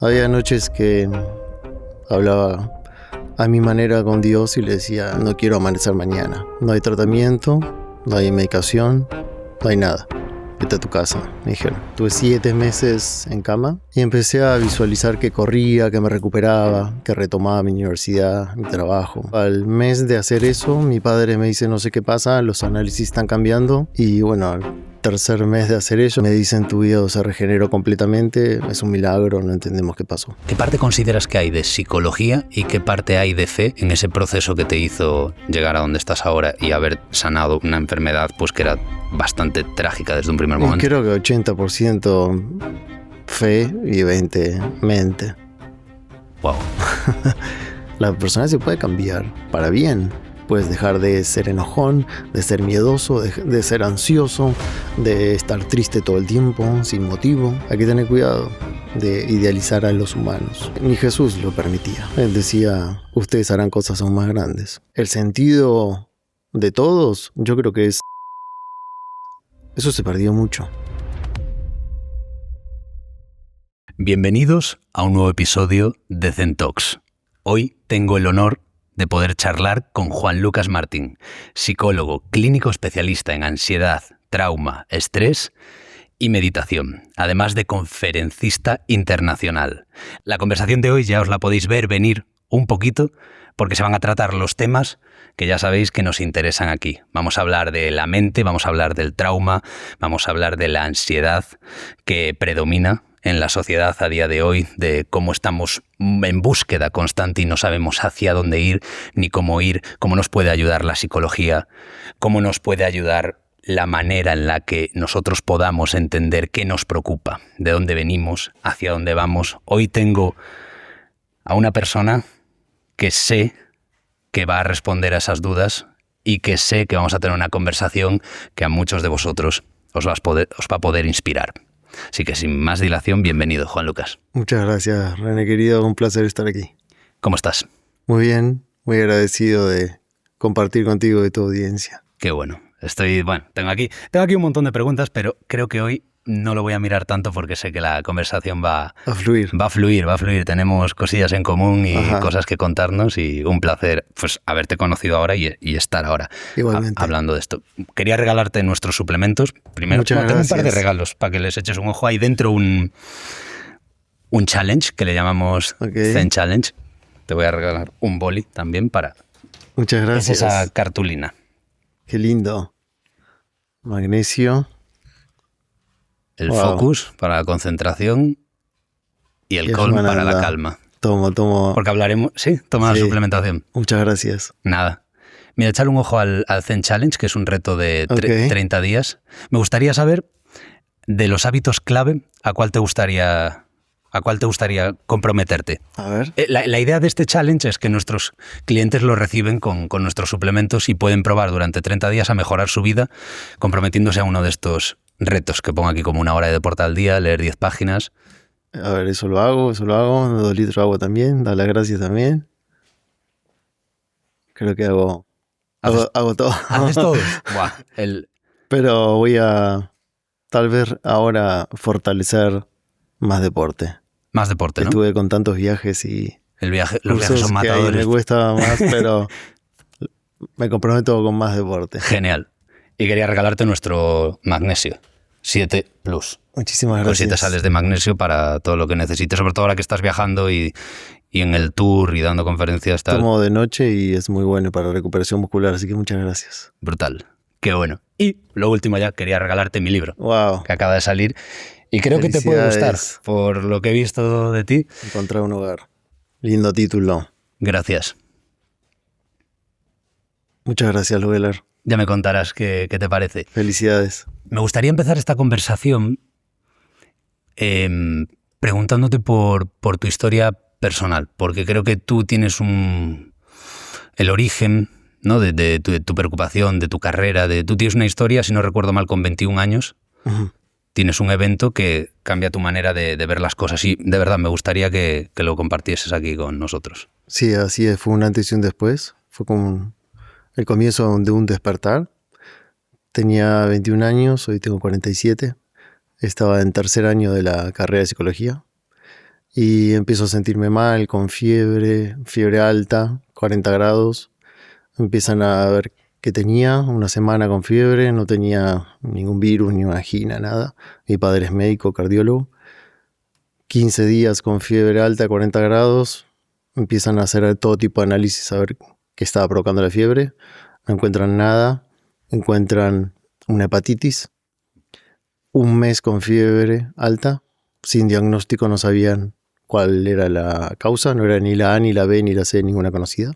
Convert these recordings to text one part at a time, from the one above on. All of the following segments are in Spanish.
Había noches que hablaba a mi manera con Dios y le decía, no quiero amanecer mañana. No hay tratamiento, no hay medicación, no hay nada. Vete a tu casa, me dijeron. Tuve 7 meses en cama y empecé a visualizar que corría, que me recuperaba, que retomaba mi universidad, mi trabajo. Al mes de hacer eso, mi padre me dice, no sé qué pasa, los análisis están cambiando. Y bueno, al tercer mes de hacer eso, me dicen, tu hígado se regeneró completamente, es un milagro, no entendemos qué pasó. ¿Qué parte consideras que hay de psicología y qué parte hay de fe en ese proceso que te hizo llegar a donde estás ahora y haber sanado una enfermedad pues que era bastante trágica desde un primer momento? Creo que 80% fe y 20% mente. Wow. La persona se puede cambiar para bien. Puedes dejar de ser enojón, de ser miedoso, de ser ansioso, de estar triste todo el tiempo, sin motivo. Hay que tener cuidado de idealizar a los humanos. Ni Jesús lo permitía. Él decía, ustedes harán cosas aún más grandes. El sentido de todos, yo creo que es... Eso se perdió mucho. Bienvenidos a un nuevo episodio de Zen Talks. Hoy tengo el honor de poder charlar con Juan Lucas Martín, psicólogo clínico especialista en ansiedad, trauma, estrés y meditación, además de conferencista internacional. La conversación de hoy ya os la podéis ver venir un poquito porque se van a tratar los temas que ya sabéis que nos interesan aquí. Vamos a hablar de la mente, vamos a hablar del trauma, vamos a hablar de la ansiedad que predomina en la sociedad a día de hoy, de cómo estamos en búsqueda constante y no sabemos hacia dónde ir ni cómo ir, cómo nos puede ayudar la psicología, cómo nos puede ayudar la manera en la que nosotros podamos entender qué nos preocupa, de dónde venimos, hacia dónde vamos. Hoy tengo a una persona que sé que va a responder a esas dudas y que sé que vamos a tener una conversación que a muchos de vosotros os va a poder inspirar. Así que sin más dilación, bienvenido, Juan Lucas. Muchas gracias, René querido, un placer estar aquí. ¿Cómo estás? Muy bien, muy agradecido de compartir contigo y tu audiencia. Qué bueno. Tengo aquí un montón de preguntas, pero creo que hoy no lo voy a mirar tanto porque sé que la conversación va a fluir. Tenemos cosillas en común y cosas que contarnos y un placer pues haberte conocido ahora y estar ahora hablando de esto. Quería regalarte nuestros suplementos. Primero, tengo un par de regalos para que les eches un ojo. Hay dentro un challenge que le llamamos Zen Challenge. Te voy a regalar un boli también para... Muchas gracias. Es esa cartulina. Qué lindo. Magnesio. El focus para la concentración y el calm para la calma. Tomo. Porque hablaremos... Sí, toma la suplementación. Muchas gracias. Nada. Mira, echar un ojo al Zen Challenge, que es un reto de 30 días. Me gustaría saber, de los hábitos clave, ¿a cuál te gustaría comprometerte? A ver. La idea de este challenge es que nuestros clientes lo reciben con nuestros suplementos y pueden probar durante 30 días a mejorar su vida comprometiéndose a uno de estos retos que pongo aquí, como 1 hora de deporte al día, leer 10 páginas. A ver, eso lo hago, 2 litros de agua también, dar las gracias también. Creo que hago todo. ¿Haces todo? Buah, Pero voy a, tal vez ahora, fortalecer más deporte. Más deporte, ¿no? Estuve con tantos viajes y... Los viajes son matadores. Me cuesta más, pero me comprometo con más deporte. Genial. Y quería regalarte nuestro magnesio 7 Plus. Muchísimas gracias. Con 7 sales de magnesio para todo lo que necesites, sobre todo ahora que estás viajando y en el tour y dando conferencias. Tal. Tomo de noche y es muy bueno para recuperación muscular, así que muchas gracias. Brutal. Qué bueno. Y lo último ya, quería regalarte mi libro. Wow. Que acaba de salir. Y creo que te puede gustar, por lo que he visto de ti. Encontrar un hogar. Lindo título. Gracias. Muchas gracias, Lueller. Ya me contarás qué te parece. Felicidades. Me gustaría empezar esta conversación preguntándote por tu historia personal, porque creo que tú tienes el origen, ¿no? de tu preocupación, de tu carrera. Tú tienes una historia, si no recuerdo mal, con 21 años. Uh-huh. Tienes un evento que cambia tu manera de ver las cosas y de verdad me gustaría que lo compartieses aquí con nosotros. Sí, así es. Fue un antes y un después. Fue como el comienzo de un despertar. Tenía 21 años, hoy tengo 47. Estaba en tercer año de la carrera de psicología y empiezo a sentirme mal, con fiebre alta, 40 grados. Empiezan a ver que tenía una semana con fiebre, no tenía ningún virus, ni una angina, nada. Mi padre es médico, cardiólogo. 15 días con fiebre alta, 40 grados. Empiezan a hacer todo tipo de análisis a ver qué estaba provocando la fiebre. No encuentran nada. Encuentran una hepatitis. Un mes con fiebre alta. Sin diagnóstico, no sabían cuál era la causa. No era ni la A, ni la B, ni la C, ninguna conocida.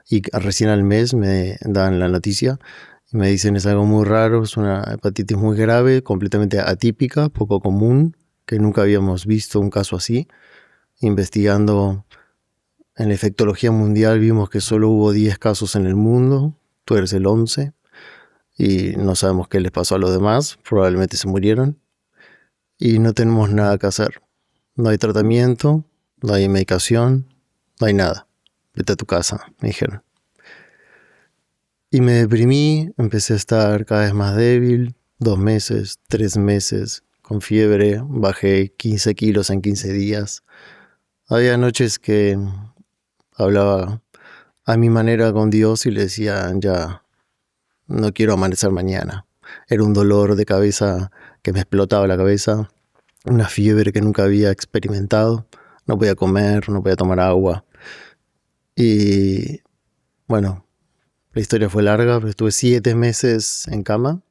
Y recién al mes me dan la noticia y me dicen es algo muy raro, es una hepatitis muy grave, completamente atípica, poco común, que nunca habíamos visto un caso así. Investigando en la infectología mundial vimos que solo hubo 10 casos en el mundo, tú eres el 11 y no sabemos qué les pasó a los demás, probablemente se murieron y no tenemos nada que hacer. No hay tratamiento, no hay medicación, no hay nada. Vete a tu casa, me dijeron. Y me deprimí, empecé a estar cada vez más débil, 2 meses, 3 meses, con fiebre, bajé 15 kilos en 15 días. Había noches que hablaba a mi manera con Dios y le decía, ya, no quiero amanecer mañana. Era un dolor de cabeza que me explotaba la cabeza, una fiebre que nunca había experimentado, no podía comer, no podía tomar agua. Y bueno, la historia fue larga, pero estuve 7 meses en cama.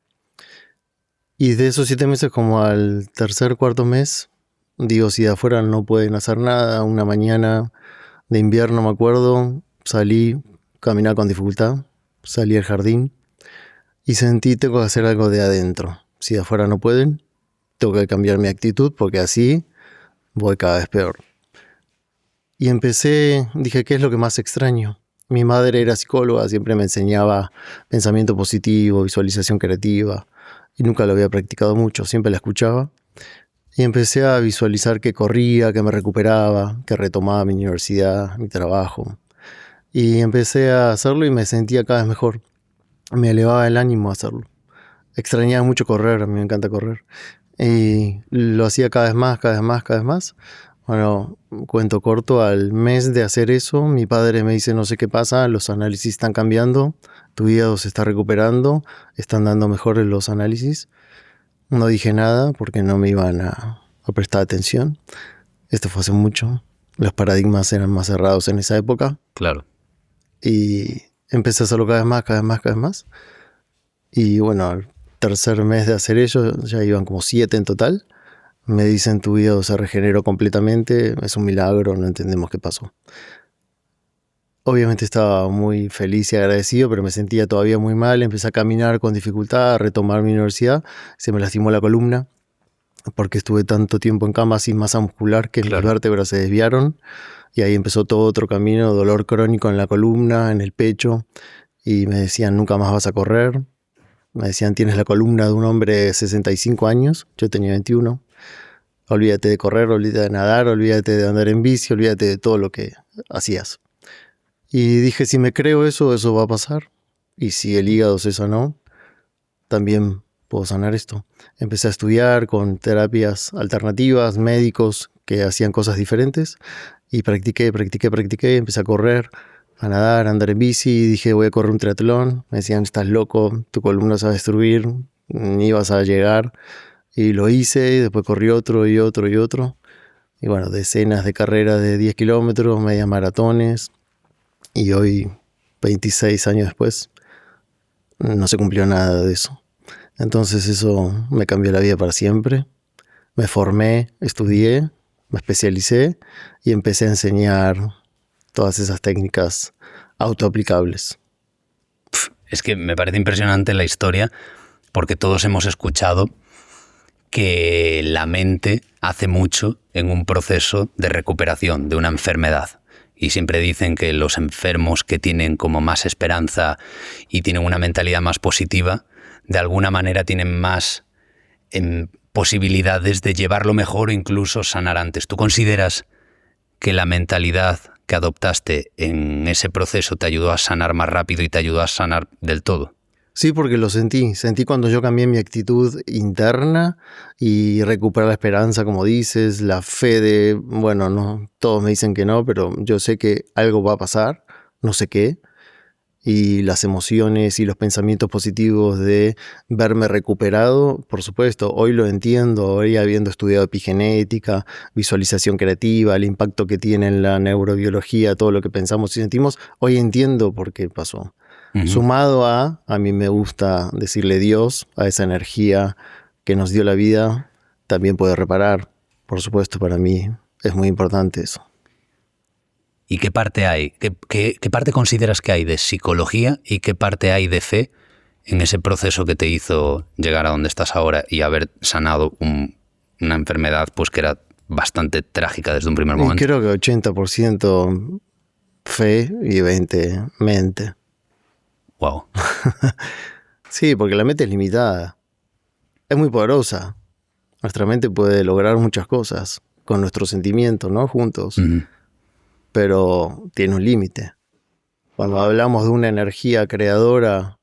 Y de esos 7 meses, como al tercer, cuarto mes, digo, si de afuera no pueden hacer nada, una mañana de invierno me acuerdo, salí, caminaba con dificultad, salí al jardín y sentí, tengo que hacer algo de adentro. Si de afuera no pueden, tengo que cambiar mi actitud porque así voy cada vez peor. Y empecé, dije, ¿qué es lo que más extraño? Mi madre era psicóloga, siempre me enseñaba pensamiento positivo, visualización creativa, y nunca lo había practicado mucho, siempre la escuchaba. Y empecé a visualizar que corría, que me recuperaba, que retomaba mi universidad, mi trabajo. Y empecé a hacerlo y me sentía cada vez mejor. Me elevaba el ánimo a hacerlo. Extrañaba mucho correr, a mí me encanta correr. Y lo hacía cada vez más, cada vez más, cada vez más. Bueno, cuento corto, al mes de hacer eso, mi padre me dice, no sé qué pasa, los análisis están cambiando, tu hígado se está recuperando, están dando mejores los análisis. No dije nada porque no me iban a prestar atención. Esto fue hace mucho, los paradigmas eran más cerrados en esa época. Claro. Y empecé a hacerlo cada vez más, cada vez más, cada vez más. Y bueno, al tercer mes de hacer ello, ya iban como 7 en total. Me dicen tu hígado se regeneró completamente, es un milagro, no entendemos qué pasó. Obviamente estaba muy feliz y agradecido, pero me sentía todavía muy mal, empecé a caminar con dificultad, a retomar mi universidad, se me lastimó la columna, porque estuve tanto tiempo en cama sin masa muscular que mis vértebras se desviaron, y ahí empezó todo otro camino, dolor crónico en la columna, en el pecho, y me decían nunca más vas a correr, me decían tienes la columna de un hombre de 65 años, yo tenía 21. Olvídate de correr, olvídate de nadar, olvídate de andar en bici, olvídate de todo lo que hacías. Y dije, si me creo eso, eso va a pasar. Y si el hígado se sanó, también puedo sanar esto. Empecé a estudiar con terapias alternativas, médicos que hacían cosas diferentes. Y practiqué, empecé a correr, a nadar, a andar en bici. Y dije, voy a correr un triatlón. Me decían, estás loco, tu columna se va a destruir, ni vas a llegar. Y lo hice, y después corrí otro y otro y otro. Y bueno, decenas de carreras de 10 kilómetros, medias maratones. Y hoy, 26 años después, no se cumplió nada de eso. Entonces eso me cambió la vida para siempre. Me formé, estudié, me especialicé y empecé a enseñar todas esas técnicas autoaplicables. Es que me parece impresionante la historia porque todos hemos escuchado que la mente hace mucho en un proceso de recuperación de una enfermedad. Y siempre dicen que los enfermos que tienen como más esperanza y tienen una mentalidad más positiva, de alguna manera tienen más posibilidades de llevarlo mejor o incluso sanar antes. ¿Tú consideras que la mentalidad que adoptaste en ese proceso te ayudó a sanar más rápido y te ayudó a sanar del todo? Sí, porque lo sentí. Sentí cuando yo cambié mi actitud interna y recuperé la esperanza, como dices, la fe de, bueno, no, todos me dicen que no, pero yo sé que algo va a pasar, no sé qué. Y las emociones y los pensamientos positivos de verme recuperado, por supuesto, hoy lo entiendo, hoy habiendo estudiado epigenética, visualización creativa, el impacto que tiene en la neurobiología, todo lo que pensamos y sentimos, hoy entiendo por qué pasó. Sumado a mí me gusta decirle Dios, a esa energía que nos dio la vida, también puede reparar. Por supuesto, para mí es muy importante eso. ¿Y qué parte hay? ¿Qué parte consideras que hay de psicología y qué parte hay de fe en ese proceso que te hizo llegar a donde estás ahora y haber sanado una enfermedad pues que era bastante trágica desde un primer momento? Y creo que 80% fe y 20% mente. Wow. Sí, porque la mente es limitada. Es muy poderosa. Nuestra mente puede lograr muchas cosas con nuestros sentimientos, ¿no? Juntos. Pero tiene un límite. Cuando hablamos de una energía creadora,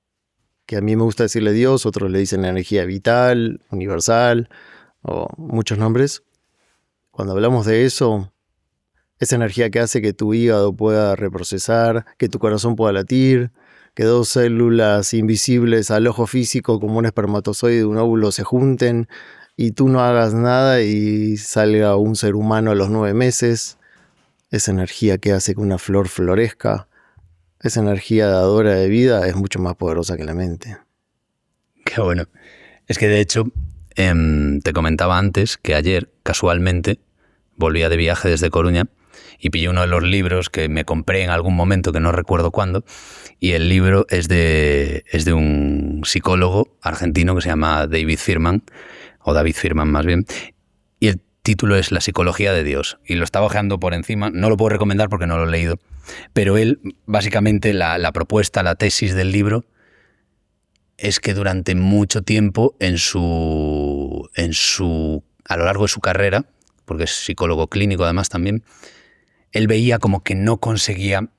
que a mí me gusta decirle Dios, otros le dicen energía vital, universal, o muchos nombres. Cuando hablamos de eso, esa energía que hace que tu hígado pueda reprocesar, que tu corazón pueda latir, que dos células invisibles al ojo físico como un espermatozoide y un óvulo se junten y tú no hagas nada y salga un ser humano a los 9 meses. Esa energía que hace que una flor florezca, esa energía dadora de vida es mucho más poderosa que la mente. Qué bueno. Es que de hecho, te comentaba antes que ayer, casualmente, volvía de viaje desde Coruña y pillé uno de los libros que me compré en algún momento, que no recuerdo cuándo, y el libro es de un psicólogo argentino que se llama David Firman, o David Firman más bien, y el título es La psicología de Dios, y lo estaba ojeando por encima, no lo puedo recomendar porque no lo he leído, pero él, básicamente, la propuesta, la tesis del libro es que durante mucho tiempo a lo largo de su carrera, porque es psicólogo clínico además también, él veía como que no conseguía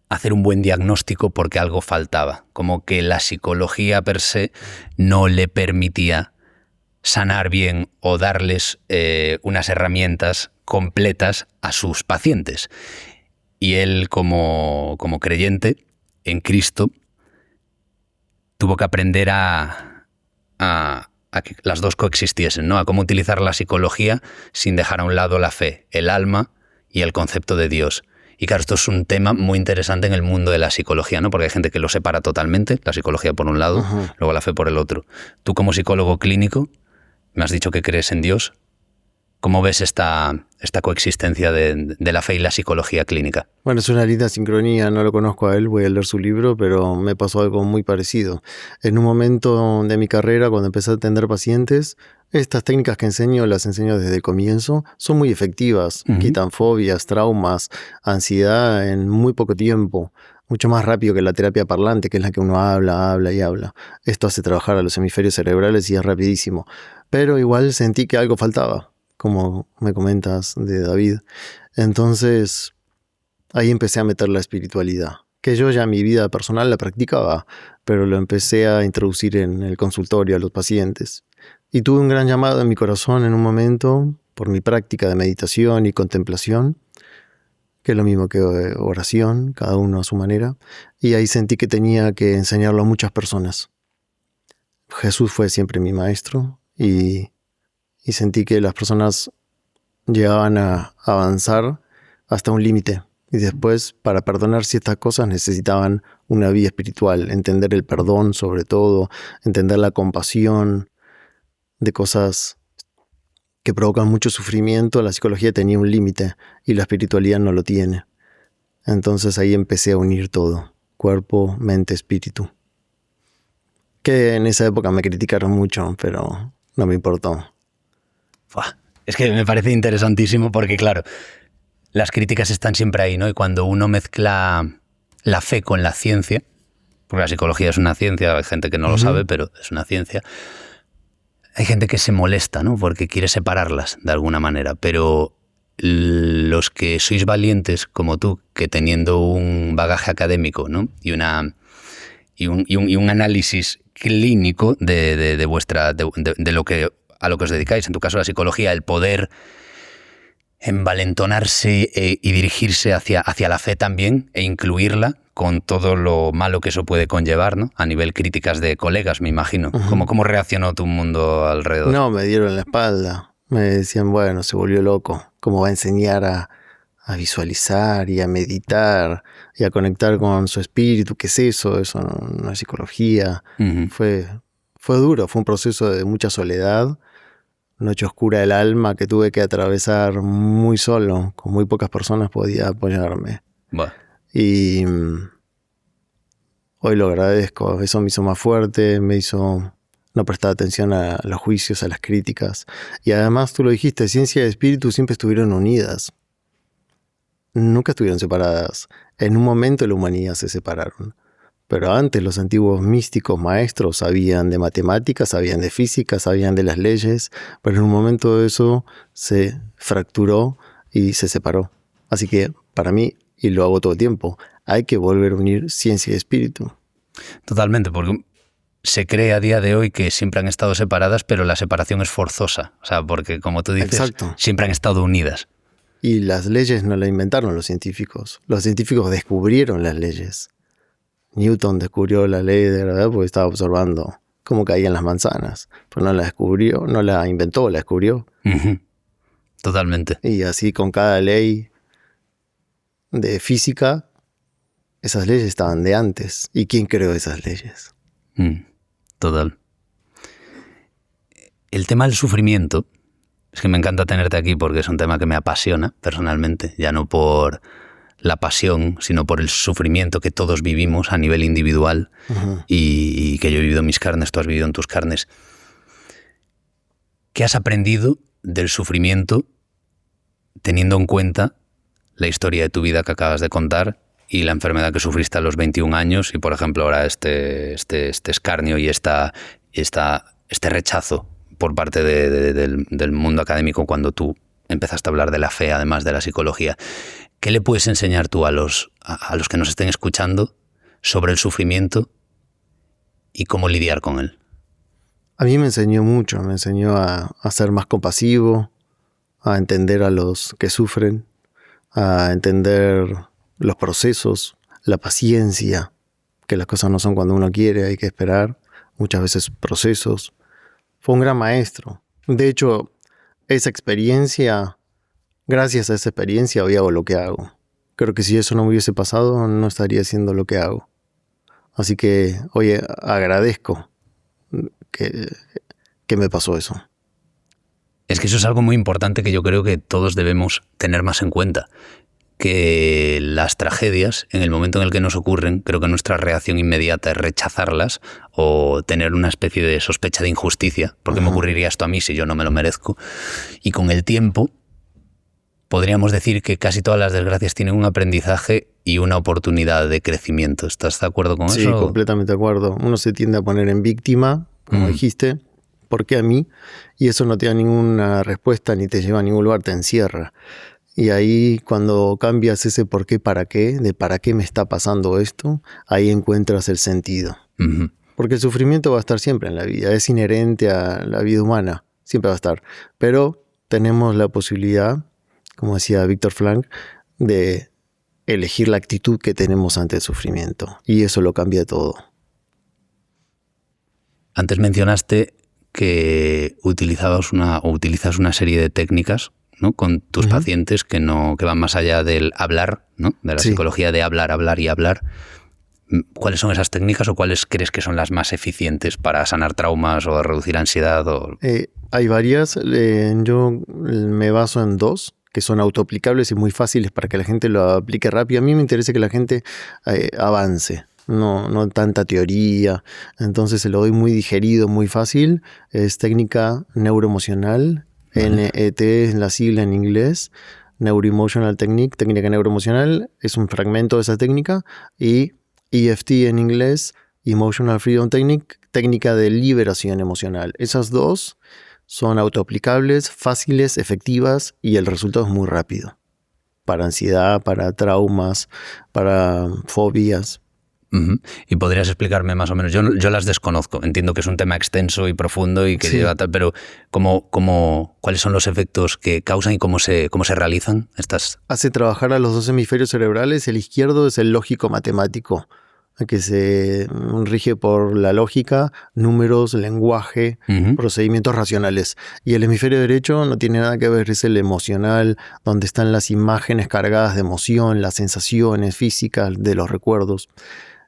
hacer un buen diagnóstico porque algo faltaba, como que la psicología per se no le permitía sanar bien o darles unas herramientas completas a sus pacientes. Y él, como creyente en Cristo, tuvo que aprender a que las dos coexistiesen, ¿no? A cómo utilizar la psicología sin dejar a un lado la fe, el alma y el concepto de Dios. Y claro, esto es un tema muy interesante en el mundo de la psicología, ¿no? Porque hay gente que lo separa totalmente, la psicología por un lado, luego la fe por el otro. Tú, como psicólogo clínico, me has dicho que crees en Dios. ¿Cómo ves esta coexistencia de la fe y la psicología clínica? Bueno, es una linda sincronía, no lo conozco a él, voy a leer su libro, pero me pasó algo muy parecido. En un momento de mi carrera, cuando empecé a atender pacientes, estas técnicas que enseño, las enseño desde el comienzo, son muy efectivas, quitan fobias, traumas, ansiedad en muy poco tiempo, mucho más rápido que la terapia parlante, que es la que uno habla y habla. Esto hace trabajar a los hemisferios cerebrales y es rapidísimo. Pero igual sentí que algo faltaba, como me comentas de David. Entonces, ahí empecé a meter la espiritualidad, que yo ya en mi vida personal la practicaba, pero lo empecé a introducir en el consultorio a los pacientes. Y tuve un gran llamado en mi corazón en un momento, por mi práctica de meditación y contemplación, que es lo mismo que oración, cada uno a su manera, y ahí sentí que tenía que enseñarlo a muchas personas. Jesús fue siempre mi maestro, y sentí que las personas llegaban a avanzar hasta un límite. Y después, para perdonar ciertas cosas, necesitaban una vía espiritual, entender el perdón sobre todo, entender la compasión de cosas que provocan mucho sufrimiento. La psicología tenía un límite y la espiritualidad no lo tiene. Entonces ahí empecé a unir todo, cuerpo, mente, espíritu. Que en esa época me criticaron mucho, pero no me importó. Es que me parece interesantísimo porque, claro, las críticas están siempre ahí, ¿no? Y cuando uno mezcla la fe con la ciencia, porque la psicología es una ciencia, hay gente que no lo sabe, pero es una ciencia, hay gente que se molesta, ¿no? Porque quiere separarlas de alguna manera, pero los que sois valientes como tú, que teniendo un bagaje académico, ¿no? y y un análisis clínico de lo que a lo que os dedicáis, en tu caso la psicología, el poder envalentonarse y dirigirse hacia la fe también e incluirla con todo lo malo que eso puede conllevar, ¿no? A nivel críticas de colegas, me imagino. Ujú. ¿Cómo reaccionó tu mundo alrededor? No, me dieron la espalda. Me decían, bueno, se volvió loco. ¿Cómo va a enseñar a visualizar y a meditar y a conectar con su espíritu? ¿Qué es eso? Eso no es psicología. Uh-huh. Fue duro, fue un proceso de mucha soledad, noche oscura del alma que tuve que atravesar muy solo. Con muy pocas personas podía apoyarme. Bueno. Y hoy lo agradezco. Eso me hizo más fuerte, me hizo no prestar atención a los juicios, a las críticas. Y además, tú lo dijiste, ciencia y espíritu siempre estuvieron unidas. Nunca estuvieron separadas. En un momento la humanidad se separaron. Pero antes los antiguos místicos maestros sabían de matemáticas, sabían de física, sabían de las leyes, pero en un momento eso se fracturó y se separó. Así que para mí, y lo hago todo el tiempo, hay que volver a unir ciencia y espíritu. Totalmente, porque se cree a día de hoy que siempre han estado separadas, pero la separación es forzosa. O sea, porque como tú dices, Exacto. Siempre han estado unidas. Y las leyes no las inventaron los científicos. Los científicos descubrieron las leyes. Newton descubrió la ley de gravedad porque estaba observando cómo caían las manzanas. Pero no la descubrió, no la inventó, la descubrió. Uh-huh. Totalmente. Y así con cada ley de física, esas leyes estaban de antes. ¿Y quién creó esas leyes? Total. El tema del sufrimiento, es que me encanta tenerte aquí porque es un tema que me apasiona personalmente, ya no por la pasión, sino por el sufrimiento que todos vivimos a nivel individual. Uh-huh. y que yo he vivido en mis carnes, tú has vivido en tus carnes. ¿Qué has aprendido del sufrimiento teniendo en cuenta la historia de tu vida que acabas de contar y la enfermedad que sufriste a los 21 años y, por ejemplo, ahora este escarnio y este rechazo por parte del mundo académico cuando tú empezaste a hablar de la fe, además de la psicología? ¿Qué le puedes enseñar tú a los que nos estén escuchando sobre el sufrimiento y cómo lidiar con él? A mí me enseñó mucho, me enseñó a ser más compasivo, a entender a los que sufren, a entender los procesos, la paciencia, que las cosas no son cuando uno quiere, hay que esperar, muchas veces procesos. Fue un gran maestro. De hecho, esa experiencia, gracias a esa experiencia hoy hago lo que hago. Creo que si eso no me hubiese pasado, no estaría haciendo lo que hago. Así que hoy agradezco que me pasó eso. Es que eso es algo muy importante que yo creo que todos debemos tener más en cuenta. Que las tragedias, en el momento en el que nos ocurren, creo que nuestra reacción inmediata es rechazarlas o tener una especie de sospecha de injusticia. ¿Por qué me ocurriría esto a mí si yo no me lo merezco? Y con el tiempo podríamos decir que casi todas las desgracias tienen un aprendizaje y una oportunidad de crecimiento. ¿Estás de acuerdo con eso? Sí, completamente de acuerdo. Uno se tiende a poner en víctima, como dijiste. ¿Por qué a mí? Y eso no te da ninguna respuesta ni te lleva a ningún lugar, te encierra. Y ahí cuando cambias ese por qué, para qué, de para qué me está pasando esto, ahí encuentras el sentido. Uh-huh. Porque el sufrimiento va a estar siempre en la vida, es inherente a la vida humana, siempre va a estar. Pero tenemos la posibilidad, como decía Víctor Frank, de elegir la actitud que tenemos ante el sufrimiento. Y eso lo cambia todo. Antes mencionaste que utilizas una serie de técnicas, ¿no?, con tus pacientes que van más allá del hablar, ¿no?, de la psicología de hablar y hablar. ¿Cuáles son esas técnicas o cuáles crees que son las más eficientes para sanar traumas o reducir ansiedad? Hay varias. Yo me baso en 2 que son autoaplicables y muy fáciles para que la gente lo aplique rápido. A mí me interesa que la gente avance. No tanta teoría, entonces se lo doy muy digerido, muy fácil. Es técnica neuroemocional, NET es la sigla en inglés, Neuroemotional Technique, técnica neuroemocional, es un fragmento de esa técnica, y EFT en inglés, Emotional Freedom Technique, técnica de liberación emocional. Esas 2 son autoaplicables, fáciles, efectivas y el resultado es muy rápido. Para ansiedad, para traumas, para fobias. Uh-huh. ¿Y podrías explicarme más o menos? Yo las desconozco. Entiendo que es un tema extenso y profundo y que Sí. lleva tal, pero ¿cuáles son los efectos que causan y cómo se realizan estas? Hace trabajar a los dos hemisferios cerebrales. El izquierdo es el lógico matemático, que se rige por la lógica, números, lenguaje, Uh-huh. procedimientos racionales. Y el hemisferio derecho no tiene nada que ver, es el emocional, donde están las imágenes cargadas de emoción, las sensaciones físicas de los recuerdos.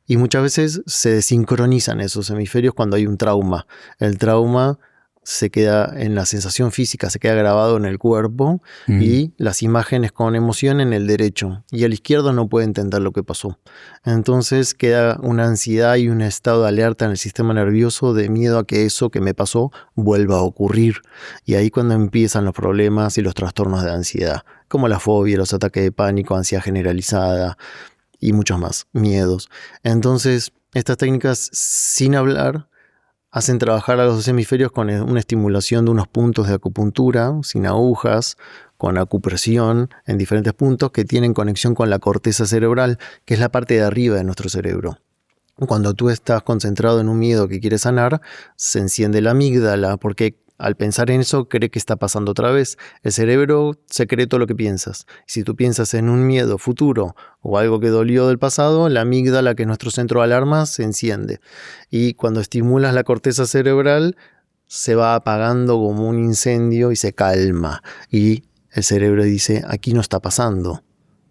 Y muchas veces se desincronizan esos hemisferios cuando hay un trauma. El trauma se queda en la sensación física, se queda grabado en el cuerpo y las imágenes con emoción en el derecho. Y el izquierdo no puede entender lo que pasó. Entonces queda una ansiedad y un estado de alerta en el sistema nervioso de miedo a que eso que me pasó vuelva a ocurrir. Y ahí cuando empiezan los problemas y los trastornos de ansiedad, como la fobia, los ataques de pánico, ansiedad generalizada y muchos más, miedos. Entonces, estas técnicas, sin hablar, hacen trabajar a los dos hemisferios con una estimulación de unos puntos de acupuntura, sin agujas, con acupresión en diferentes puntos que tienen conexión con la corteza cerebral, que es la parte de arriba de nuestro cerebro. Cuando tú estás concentrado en un miedo que quieres sanar, se enciende la amígdala, porque al pensar en eso cree que está pasando otra vez. El cerebro se cree todo lo que piensas. Si tú piensas en un miedo futuro o algo que dolió del pasado, la amígdala, que es nuestro centro de alarma, se enciende. Y cuando estimulas la corteza cerebral, se va apagando como un incendio y se calma. Y el cerebro dice, aquí no está pasando.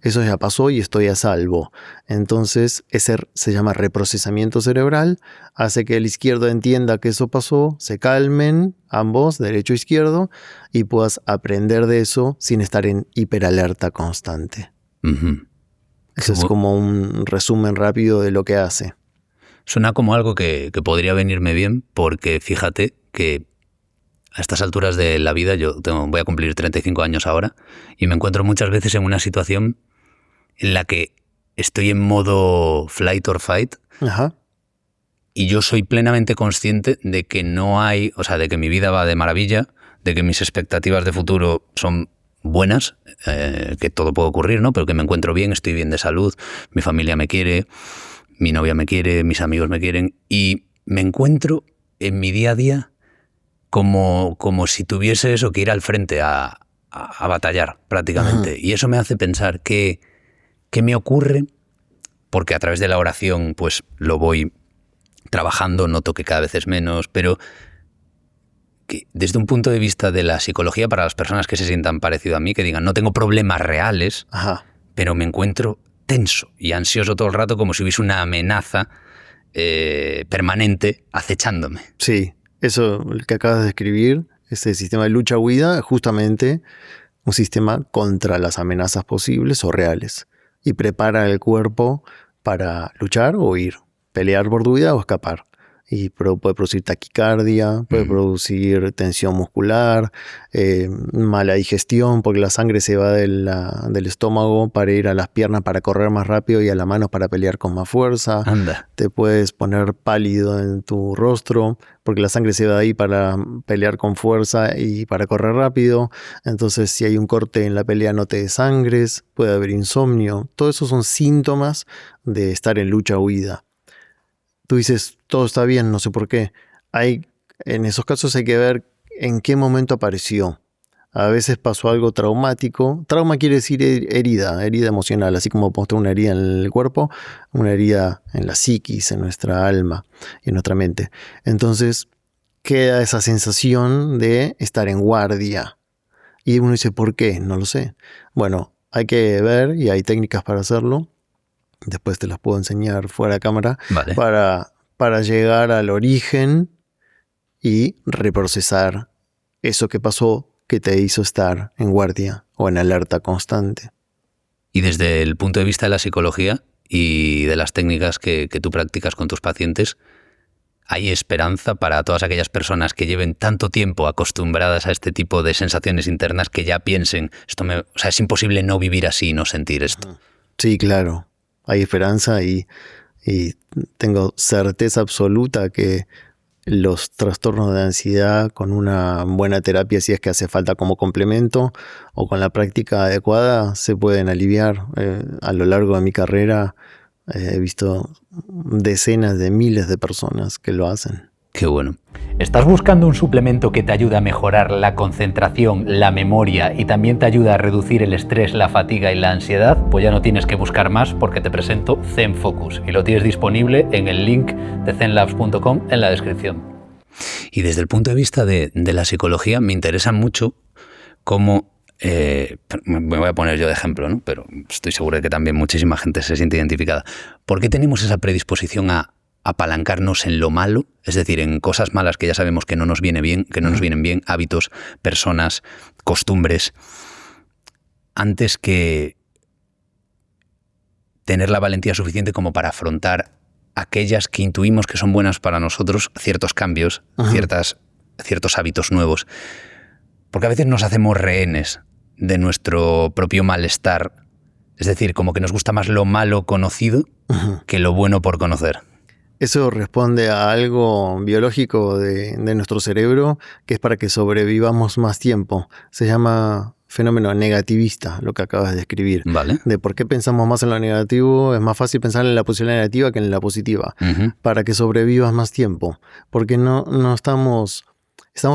Eso ya pasó y estoy a salvo. Entonces, ese se llama reprocesamiento cerebral, hace que el izquierdo entienda que eso pasó, se calmen ambos, derecho e izquierdo, y puedas aprender de eso sin estar en hiperalerta constante. Uh-huh. Eso es como un resumen rápido de lo que hace. Suena como algo que podría venirme bien, porque fíjate que a estas alturas de la vida, voy a cumplir 35 años ahora, y me encuentro muchas veces en una situación en la que estoy en modo flight or fight. Ajá. Y yo soy plenamente consciente de que no hay, o sea, de que mi vida va de maravilla, de que mis expectativas de futuro son buenas, que todo puede ocurrir, ¿no? Pero que me encuentro bien, estoy bien de salud, mi familia me quiere, mi novia me quiere, mis amigos me quieren, y me encuentro en mi día a día como si tuviese eso que ir al frente a batallar prácticamente. Ajá. Y eso me hace pensar ¿qué me ocurre? Porque a través de la oración pues lo voy trabajando, noto que cada vez es menos, pero que desde un punto de vista de la psicología, para las personas que se sientan parecido a mí, que digan, no tengo problemas reales, Ajá. pero me encuentro tenso y ansioso todo el rato, como si hubiese una amenaza permanente acechándome. Sí, eso que acabas de describir, ese sistema de lucha-huida, es justamente un sistema contra las amenazas posibles o reales. Y prepara el cuerpo para luchar o huir, pelear por tu vida o escapar. Y puede producir taquicardia, puede producir tensión muscular, mala digestión, porque la sangre se va del estómago para ir a las piernas para correr más rápido y a las manos para pelear con más fuerza. Anda. Te puedes poner pálido en tu rostro, porque la sangre se va de ahí para pelear con fuerza y para correr rápido. Entonces, si hay un corte en la pelea, no te desangres, puede haber insomnio. Todo eso son síntomas de estar en lucha-huida. Tú dices, todo está bien, no sé por qué. En esos casos hay que ver en qué momento apareció. A veces pasó algo traumático. Trauma quiere decir herida emocional, así como podemos tener una herida en el cuerpo, una herida en la psiquis, en nuestra alma y en nuestra mente. Entonces queda esa sensación de estar en guardia. Y uno dice, ¿por qué? No lo sé. Bueno, hay que ver y hay técnicas para hacerlo. Después te las puedo enseñar fuera de cámara. Vale. Para llegar al origen y reprocesar eso que pasó que te hizo estar en guardia o en alerta constante. Y desde el punto de vista de la psicología y de las técnicas que tú practicas con tus pacientes, ¿hay esperanza para todas aquellas personas que lleven tanto tiempo acostumbradas a este tipo de sensaciones internas que ya piensen, es imposible no vivir así y no sentir esto? Sí, claro. Hay esperanza y tengo certeza absoluta que los trastornos de ansiedad con una buena terapia, si es que hace falta como complemento, o con la práctica adecuada, se pueden aliviar. A lo largo de mi carrera He visto decenas de miles de personas que lo hacen. Qué bueno. ¿Estás buscando un suplemento que te ayude a mejorar la concentración, la memoria y también te ayuda a reducir el estrés, la fatiga y la ansiedad? Pues ya no tienes que buscar más porque te presento Zen Focus y lo tienes disponible en el link de zenlabs.com en la descripción. Y desde el punto de vista de la psicología me interesa mucho cómo, me voy a poner yo de ejemplo, ¿no? Pero estoy seguro de que también muchísima gente se siente identificada. ¿Por qué tenemos esa predisposición a apalancarnos en lo malo, es decir, en cosas malas que ya sabemos que no nos vienen bien, hábitos, personas, costumbres, antes que tener la valentía suficiente como para afrontar aquellas que intuimos que son buenas para nosotros, ciertos cambios, ciertos hábitos nuevos? Porque a veces nos hacemos rehenes de nuestro propio malestar, es decir, como que nos gusta más lo malo conocido que lo bueno por conocer. Eso responde a algo biológico de nuestro cerebro, que es para que sobrevivamos más tiempo. Se llama fenómeno negativista, lo que acabas de describir. Vale. De por qué pensamos más en lo negativo, es más fácil pensar en la posibilidad negativa que en la positiva. Para que sobrevivas más tiempo. Porque no estamos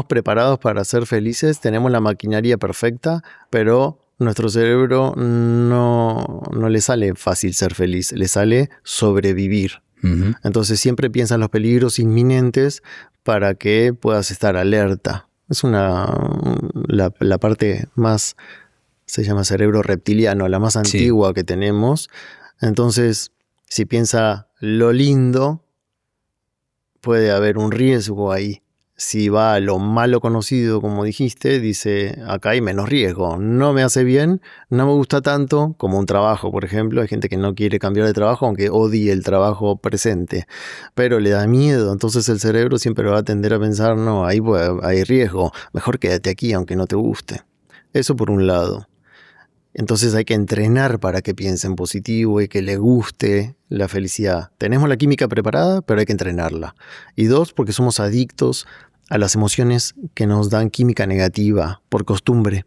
preparados para ser felices, tenemos la maquinaria perfecta, pero nuestro cerebro no le sale fácil ser feliz, le sale sobrevivir. Entonces siempre piensa en los peligros inminentes para que puedas estar alerta. Es la parte más, se llama cerebro reptiliano, la más antigua que tenemos. Entonces, si piensa lo lindo, puede haber un riesgo ahí. Si va a lo malo conocido, como dijiste, dice, acá hay menos riesgo. No me hace bien, no me gusta tanto como un trabajo, por ejemplo. Hay gente que no quiere cambiar de trabajo, aunque odie el trabajo presente. Pero le da miedo, entonces el cerebro siempre va a tender a pensar, no, ahí hay riesgo. Mejor quédate aquí, aunque no te guste. Eso por un lado. Entonces hay que entrenar para que piense en positivo y que le guste la felicidad. Tenemos la química preparada, pero hay que entrenarla. Y 2, porque somos adictos a las emociones que nos dan química negativa por costumbre.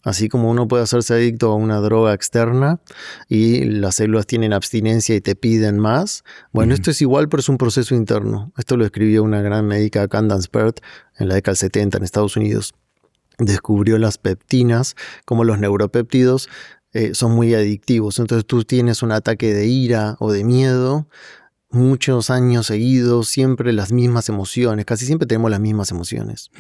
Así como uno puede hacerse adicto a una droga externa y las células tienen abstinencia y te piden más. Bueno, esto es igual, pero es un proceso interno. Esto lo escribió una gran médica, Candace Pert, en la década del 70 en Estados Unidos. Descubrió las peptinas, como los neuropéptidos son muy adictivos. Entonces tú tienes un ataque de ira o de miedo, muchos años seguidos, siempre las mismas emociones, casi siempre tenemos las mismas emociones.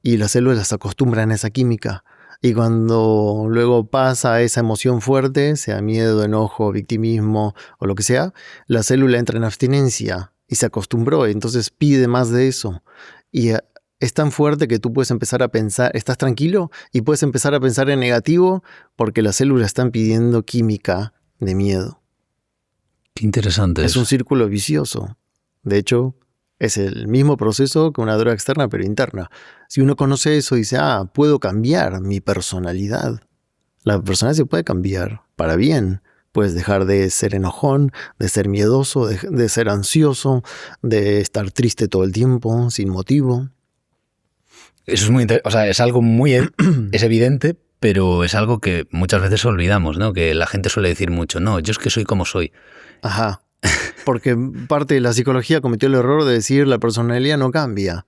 Y las células se acostumbran a esa química. Y cuando luego pasa esa emoción fuerte, sea miedo, enojo, victimismo o lo que sea, la célula entra en abstinencia y se acostumbró, entonces pide más de eso. Y es tan fuerte que tú puedes empezar a pensar, estás tranquilo y puedes empezar a pensar en negativo porque las células están pidiendo química de miedo. Qué interesante. Es un círculo vicioso. De hecho, es el mismo proceso que una droga externa, pero interna. Si uno conoce eso, dice, puedo cambiar mi personalidad. La personalidad se puede cambiar para bien. Puedes dejar de ser enojón, de ser miedoso, de ser ansioso, de estar triste todo el tiempo, sin motivo. Eso es muy interesante, o sea, es algo muy es evidente, pero es algo que muchas veces olvidamos, ¿no? Que la gente suele decir mucho, no, yo es que soy como soy. Ajá, porque parte de la psicología cometió el error de decir la personalidad no cambia.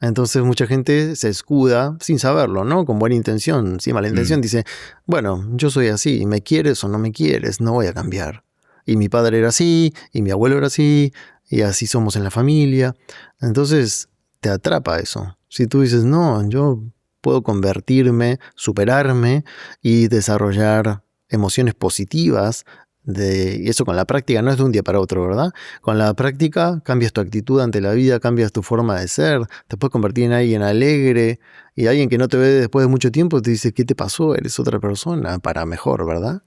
Entonces mucha gente se escuda sin saberlo, ¿no? Con buena intención, sin mala intención, dice, bueno, yo soy así, me quieres o no me quieres, no voy a cambiar. Y mi padre era así, y mi abuelo era así, y así somos en la familia. Entonces te atrapa eso. Si tú dices, no, yo puedo convertirme, superarme y desarrollar emociones positivas, y eso con la práctica no es de un día para otro, ¿verdad? Con la práctica cambias tu actitud ante la vida, cambias tu forma de ser, te puedes convertir en alguien alegre y alguien que no te ve después de mucho tiempo te dice, ¿qué te pasó? Eres otra persona, para mejor, ¿verdad?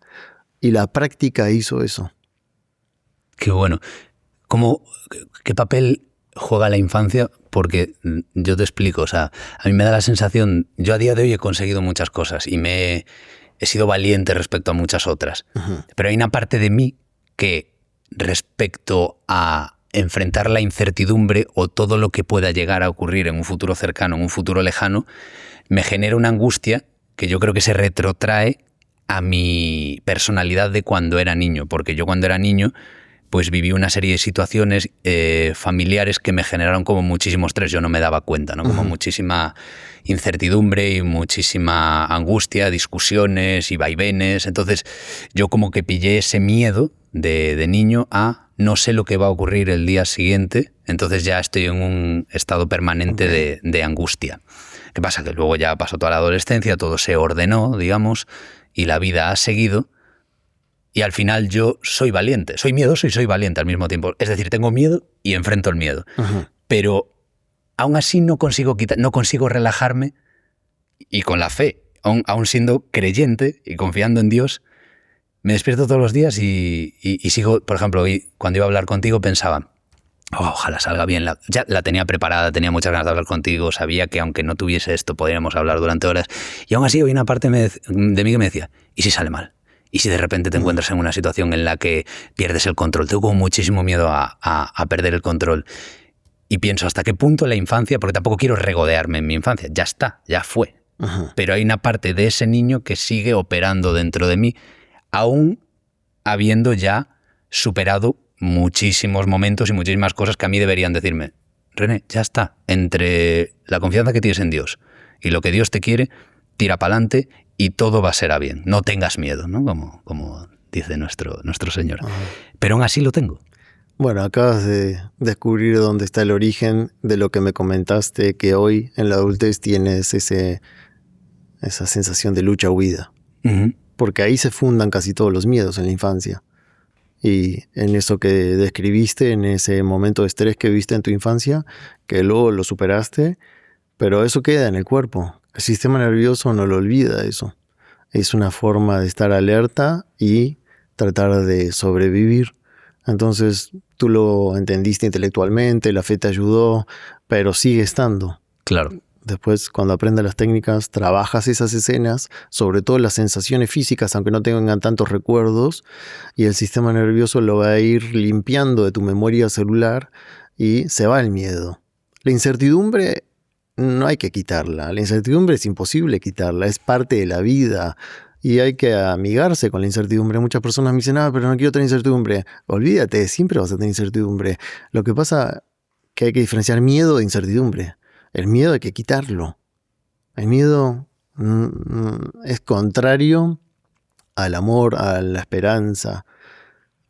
Y la práctica hizo eso. Qué bueno. ¿Qué papel juega la infancia? Porque yo te explico, o sea, a mí me da la sensación, yo a día de hoy he conseguido muchas cosas y he sido valiente respecto a muchas otras, pero hay una parte de mí que respecto a enfrentar la incertidumbre o todo lo que pueda llegar a ocurrir en un futuro cercano, en un futuro lejano, me genera una angustia que yo creo que se retrotrae a mi personalidad de cuando era niño, porque yo cuando era niño pues viví una serie de situaciones familiares que me generaron como muchísimo estrés. Yo no me daba cuenta, ¿no? Como muchísima incertidumbre y muchísima angustia, discusiones y vaivenes. Entonces yo como que pillé ese miedo de niño a no sé lo que va a ocurrir el día siguiente, entonces ya estoy en un estado permanente de angustia. ¿Qué pasa? Que luego ya pasó toda la adolescencia, todo se ordenó, digamos, y la vida ha seguido. Y al final yo soy valiente, soy miedoso y soy valiente al mismo tiempo. Es decir, tengo miedo y enfrento el miedo. Pero aún así no consigo relajarme, y con la fe, aún siendo creyente y confiando en Dios, me despierto todos los días y sigo. Por ejemplo, hoy cuando iba a hablar contigo pensaba, ojalá salga bien. Ya la tenía preparada, tenía muchas ganas de hablar contigo, sabía que aunque no tuviese esto podríamos hablar durante horas. Y aún así había una parte de mí que me decía, ¿y si sale mal? ¿Y si de repente te encuentras en una situación en la que pierdes el control? Tengo como muchísimo miedo a perder el control. Y pienso, ¿hasta qué punto la infancia? Porque tampoco quiero regodearme en mi infancia. Ya está, ya fue. Pero hay una parte de ese niño que sigue operando dentro de mí, aún habiendo ya superado muchísimos momentos y muchísimas cosas que a mí deberían decirme, René, ya está. Entre la confianza que tienes en Dios y lo que Dios te quiere, tira para adelante y todo va a ser a bien. No tengas miedo, ¿no? Como dice nuestro Señor. Pero aún así lo tengo. Bueno, acabas de descubrir dónde está el origen de lo que me comentaste, que hoy en la adultez tienes esa sensación de lucha-huida. Porque ahí se fundan casi todos los miedos en la infancia. Y en eso que describiste, en ese momento de estrés que viste en tu infancia, que luego lo superaste, pero eso queda en el cuerpo. El sistema nervioso no lo olvida eso. Es una forma de estar alerta y tratar de sobrevivir. Entonces tú lo entendiste intelectualmente, la fe te ayudó, pero sigue estando. Claro. Después, cuando aprendas las técnicas, trabajas esas escenas, sobre todo las sensaciones físicas, aunque no tengan tantos recuerdos, y el sistema nervioso lo va a ir limpiando de tu memoria celular y se va el miedo. La incertidumbre no hay que quitarla. La incertidumbre es imposible quitarla, es parte de la vida y hay que amigarse con la incertidumbre. Muchas personas me dicen, pero no quiero tener incertidumbre. Olvídate, siempre vas a tener incertidumbre. Lo que pasa es que hay que diferenciar miedo de incertidumbre. El miedo hay que quitarlo. El miedo es contrario al amor, a la esperanza.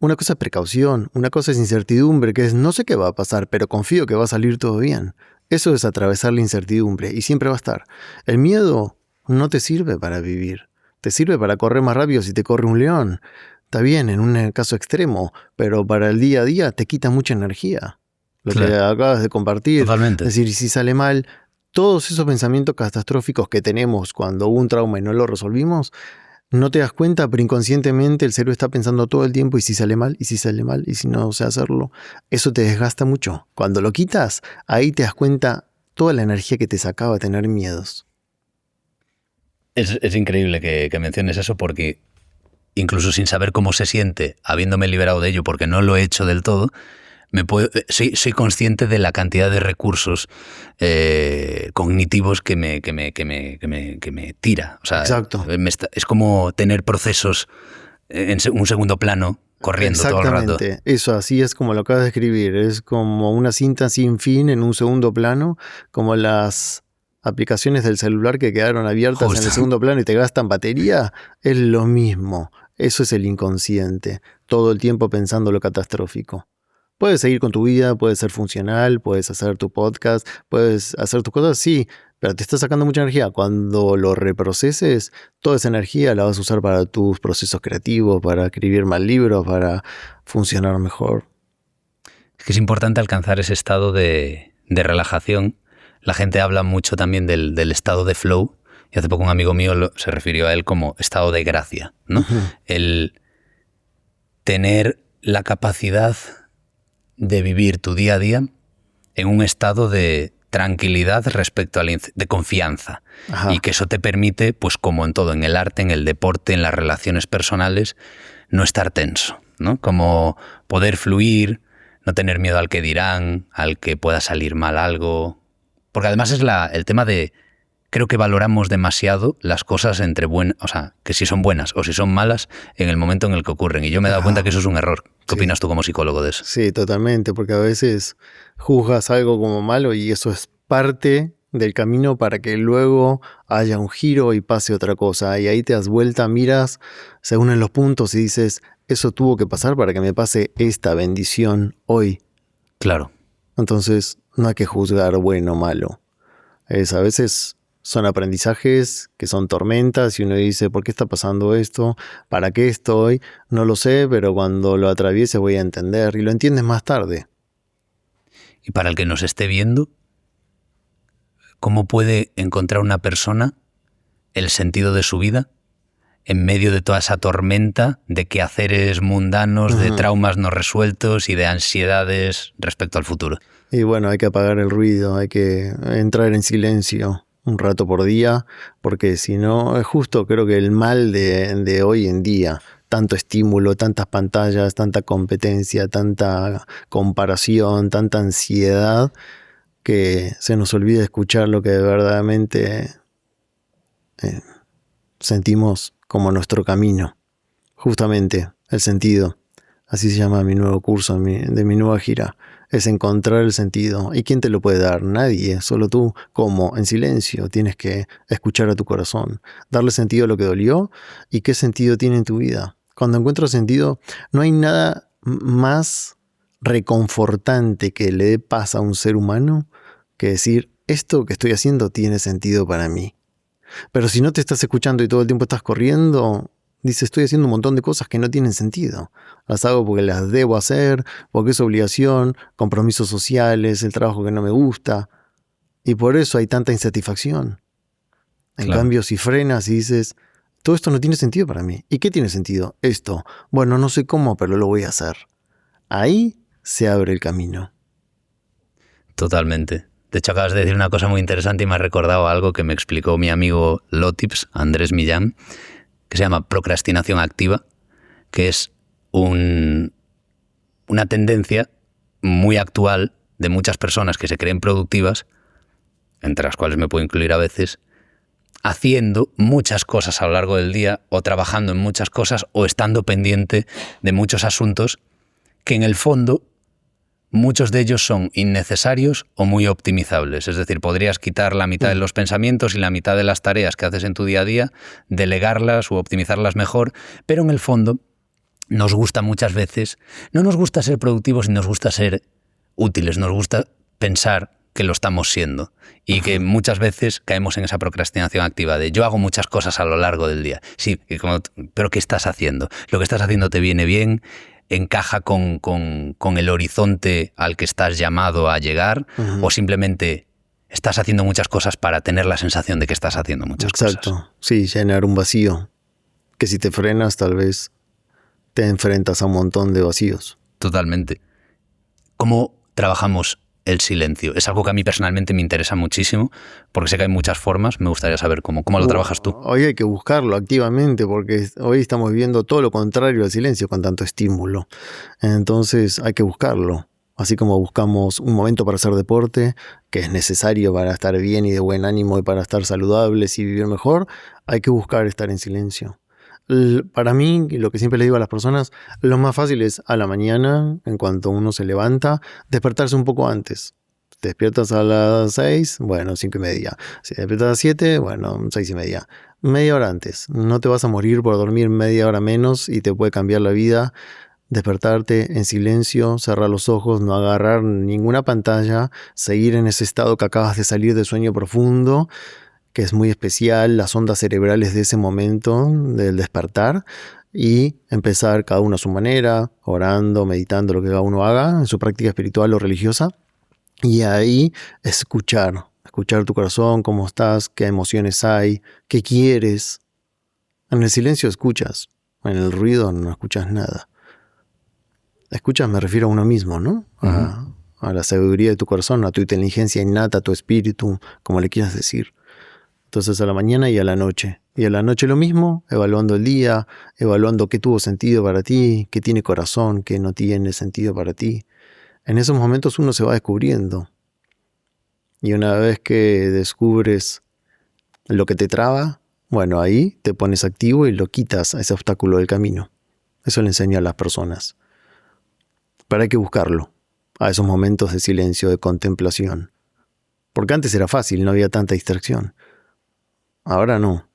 Una cosa es precaución, una cosa es incertidumbre, que es no sé qué va a pasar, pero confío que va a salir todo bien. Eso es atravesar la incertidumbre y siempre va a estar. El miedo no te sirve para vivir. Te sirve para correr más rápido si te corre un león. Está bien, en un caso extremo, pero para el día a día te quita mucha energía. Lo que acabas de compartir. Totalmente. Es decir, si sale mal, todos esos pensamientos catastróficos que tenemos cuando hubo un trauma y no lo resolvimos, no te das cuenta, pero inconscientemente el cerebro está pensando todo el tiempo, y si sale mal, y si sale mal, y si no sé hacerlo. Eso te desgasta mucho. Cuando lo quitas, ahí te das cuenta toda la energía que te sacaba tener miedos. Es increíble que menciones eso, porque incluso sin saber cómo se siente, habiéndome liberado de ello, porque no lo he hecho del todo, soy consciente de la cantidad de recursos cognitivos que me tira. O sea, exacto. Es como tener procesos en un segundo plano corriendo todo el rato. Exactamente. Eso, así es como lo acabas de escribir. Es como una cinta sin fin en un segundo plano, como las aplicaciones del celular que quedaron abiertas en el segundo plano y te gastan batería. Es lo mismo. Eso es el inconsciente. Todo el tiempo pensando lo catastrófico. Puedes seguir con tu vida, puedes ser funcional, puedes hacer tu podcast, puedes hacer tus cosas, sí, pero te está sacando mucha energía. Cuando lo reproceses, toda esa energía la vas a usar para tus procesos creativos, para escribir más libros, para funcionar mejor. Es que es importante alcanzar ese estado de relajación. La gente habla mucho también del estado de flow, y hace poco un amigo mío se refirió a él como estado de gracia, ¿no? Uh-huh. El tener la capacidad de vivir tu día a día en un estado de tranquilidad respecto a de confianza. Ajá. Y que eso te permite, pues como en todo, en el arte, en el deporte, en las relaciones personales, no estar tenso, ¿no? Como poder fluir, no tener miedo al que dirán, al que pueda salir mal algo. Porque además es el tema de creo que valoramos demasiado las cosas entre o sea, que si son buenas o si son malas en el momento en el que ocurren. Y yo me he dado cuenta que eso es un error. ¿Qué opinas tú como psicólogo de eso? Sí, totalmente, porque a veces juzgas algo como malo y eso es parte del camino para que luego haya un giro y pase otra cosa. Y ahí te das vuelta, miras, se unen los puntos y dices, eso tuvo que pasar para que me pase esta bendición hoy. Claro. Entonces, no hay que juzgar bueno o malo. A veces son aprendizajes que son tormentas y uno dice, ¿por qué está pasando esto? ¿Para qué estoy? No lo sé, pero cuando lo atraviese voy a entender y lo entiendes más tarde. Y para el que nos esté viendo, ¿cómo puede encontrar una persona el sentido de su vida en medio de toda esa tormenta de quehaceres mundanos, de traumas no resueltos y de ansiedades respecto al futuro? Y bueno, hay que apagar el ruido, hay que entrar en silencio un rato por día, porque si no, es justo creo que el mal de hoy en día, tanto estímulo, tantas pantallas, tanta competencia, tanta comparación, tanta ansiedad, que se nos olvida escuchar lo que verdaderamente sentimos como nuestro camino. Justamente, el sentido. Así se llama mi nuevo curso, de mi nueva gira. Es encontrar el sentido. ¿Y quién te lo puede dar? Nadie, solo tú. ¿Cómo? En silencio. Tienes que escuchar a tu corazón. Darle sentido a lo que dolió y qué sentido tiene en tu vida. Cuando encuentras sentido, no hay nada más reconfortante que le dé paz a un ser humano que decir, esto que estoy haciendo tiene sentido para mí. Pero si no te estás escuchando y todo el tiempo estás corriendo, dices, estoy haciendo un montón de cosas que no tienen sentido. Las hago porque las debo hacer, porque es obligación, compromisos sociales, el trabajo que no me gusta. Y por eso hay tanta insatisfacción. En cambio, si frenas y dices, todo esto no tiene sentido para mí. ¿Y qué tiene sentido? Esto. Bueno, no sé cómo, pero lo voy a hacer. Ahí se abre el camino. Totalmente. De hecho, acabas de decir una cosa muy interesante y me ha recordado algo que me explicó mi amigo Lotips, Andrés Millán, que se llama procrastinación activa, que es una tendencia muy actual de muchas personas que se creen productivas, entre las cuales me puedo incluir a veces, haciendo muchas cosas a lo largo del día o trabajando en muchas cosas o estando pendiente de muchos asuntos que en el fondo muchos de ellos son innecesarios o muy optimizables. Es decir, podrías quitar la mitad de los pensamientos y la mitad de las tareas que haces en tu día a día, delegarlas u optimizarlas mejor, pero en el fondo nos gusta muchas veces, no nos gusta ser productivos y nos gusta ser útiles, nos gusta pensar que lo estamos siendo y que muchas veces caemos en esa procrastinación activa de yo hago muchas cosas a lo largo del día. Sí, pero ¿qué estás haciendo? Lo que estás haciendo te viene bien, encaja con el horizonte al que estás llamado a llegar, o simplemente estás haciendo muchas cosas para tener la sensación de que estás haciendo muchas cosas. Exacto. Sí, llenar un vacío. Que si te frenas, tal vez te enfrentas a un montón de vacíos. Totalmente. ¿Cómo trabajamos el silencio? Es algo que a mí personalmente me interesa muchísimo, porque sé que hay muchas formas. Me gustaría saber cómo lo trabajas tú. Hoy hay que buscarlo activamente, porque hoy estamos viviendo todo lo contrario al silencio con tanto estímulo. Entonces hay que buscarlo. Así como buscamos un momento para hacer deporte, que es necesario para estar bien y de buen ánimo y para estar saludables y vivir mejor, hay que buscar estar en silencio. Para mí, lo que siempre le digo a las personas, lo más fácil es a la mañana, en cuanto uno se levanta, despertarse un poco antes. Te despiertas a las 6, bueno, 5:30. Si te despiertas a las 7, bueno, 6:30. Media hora antes. No te vas a morir por dormir media hora menos y te puede cambiar la vida. Despertarte en silencio, cerrar los ojos, no agarrar ninguna pantalla, seguir en ese estado que acabas de salir de sueño profundo, que es muy especial, las ondas cerebrales de ese momento del despertar, y empezar cada uno a su manera, orando, meditando, lo que cada uno haga en su práctica espiritual o religiosa, y ahí escuchar tu corazón, cómo estás, qué emociones hay, qué quieres. En el silencio escuchas, en el ruido no escuchas nada. Escuchas, me refiero a uno mismo, ¿no? A la sabiduría de tu corazón, a tu inteligencia innata, a tu espíritu, como le quieras decir. Entonces a la mañana y a la noche. Y a la noche lo mismo, evaluando el día, evaluando qué tuvo sentido para ti, qué tiene corazón, qué no tiene sentido para ti. En esos momentos uno se va descubriendo. Y una vez que descubres Lo que te traba, bueno, ahí te pones activo y lo quitas a ese obstáculo del camino. Eso le enseño a las personas. Pero hay que buscarlo, a esos momentos de silencio, de contemplación. Porque antes era fácil, no había tanta distracción. Ahora no.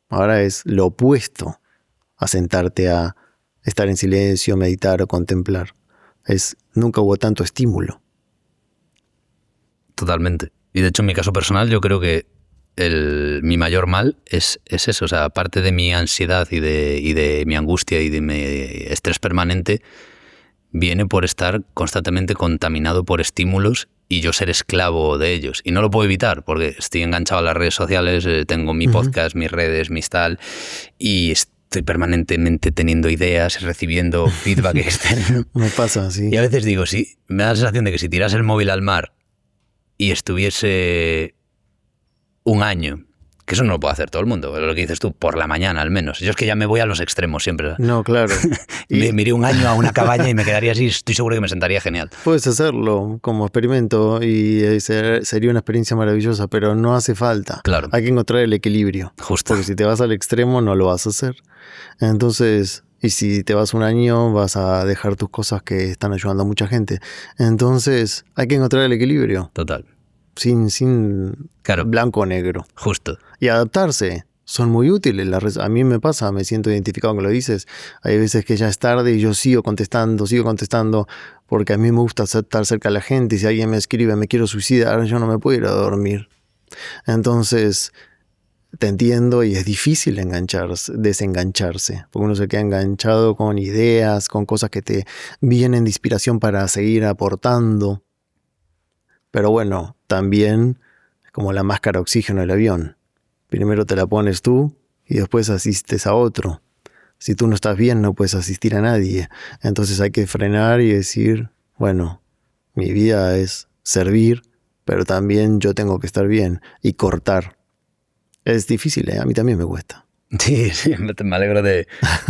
Ahora es lo opuesto a sentarte a estar en silencio, meditar o contemplar. Nunca hubo tanto estímulo. Totalmente. Y de hecho, en mi caso personal, yo creo que mi mayor mal es eso. O sea, aparte de mi ansiedad y de mi angustia y de mi estrés permanente, viene por estar constantemente contaminado por estímulos y yo ser esclavo de ellos. Y no lo puedo evitar porque estoy enganchado a las redes sociales, tengo mi podcast, mis redes, mis tal, y estoy permanentemente teniendo ideas, recibiendo feedback externo. Me pasa, sí. Y a veces digo, sí, me da la sensación de que si tiras el móvil al mar y estuviese un año, que eso no lo puede hacer todo el mundo, lo que dices tú, por la mañana al menos. Yo es que ya me voy a los extremos siempre. No, claro. Me iré un año a una cabaña y me quedaría así, estoy seguro que me sentaría genial. Puedes hacerlo como experimento y sería una experiencia maravillosa, pero no hace falta. Claro. Hay que encontrar el equilibrio. Justo. Porque si te vas al extremo no lo vas a hacer. Entonces, y si te vas un año vas a dejar tus cosas que están ayudando a mucha gente. Entonces, hay que encontrar el equilibrio. Total. Sin claro. Blanco o negro. Justo. Y adaptarse. Son muy útiles. A mí me pasa, me siento identificado con lo que dices. Hay veces que ya es tarde y yo sigo contestando, porque a mí me gusta estar cerca de la gente. Y si alguien me escribe, me quiero suicidar, yo no me puedo ir a dormir. Entonces, te entiendo y es difícil desengancharse, porque uno se queda enganchado con ideas, con cosas que te vienen de inspiración para seguir aportando. Pero bueno, también como la máscara oxígeno del avión. Primero te la pones tú y después asistes a otro. Si tú no estás bien, no puedes asistir a nadie. Entonces hay que frenar y decir, bueno, mi vida es servir, pero también yo tengo que estar bien y cortar. Es difícil, ¿eh? A mí también me cuesta. Sí, me alegro de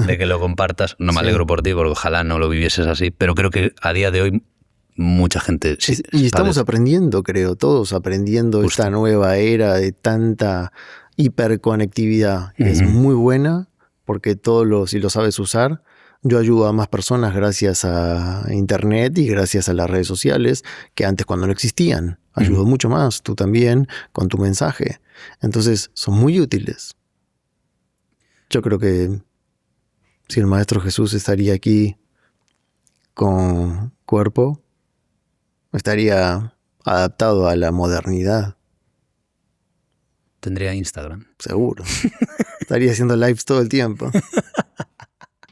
que lo compartas. No me alegro por ti, porque ojalá no lo vivieses así, pero creo que a día de hoy mucha gente... Sí, y estamos aprendiendo, creo, todos aprendiendo. Justo. Esta nueva era de tanta hiperconectividad. Es muy buena porque si lo sabes usar, yo ayudo a más personas gracias a internet y gracias a las redes sociales que antes cuando no existían. Ayudo mucho más, tú también, con tu mensaje. Entonces, son muy útiles. Yo creo que si el Maestro Jesús estaría aquí con cuerpo, estaría adaptado a la modernidad. Tendría Instagram. Seguro. Estaría haciendo lives todo el tiempo.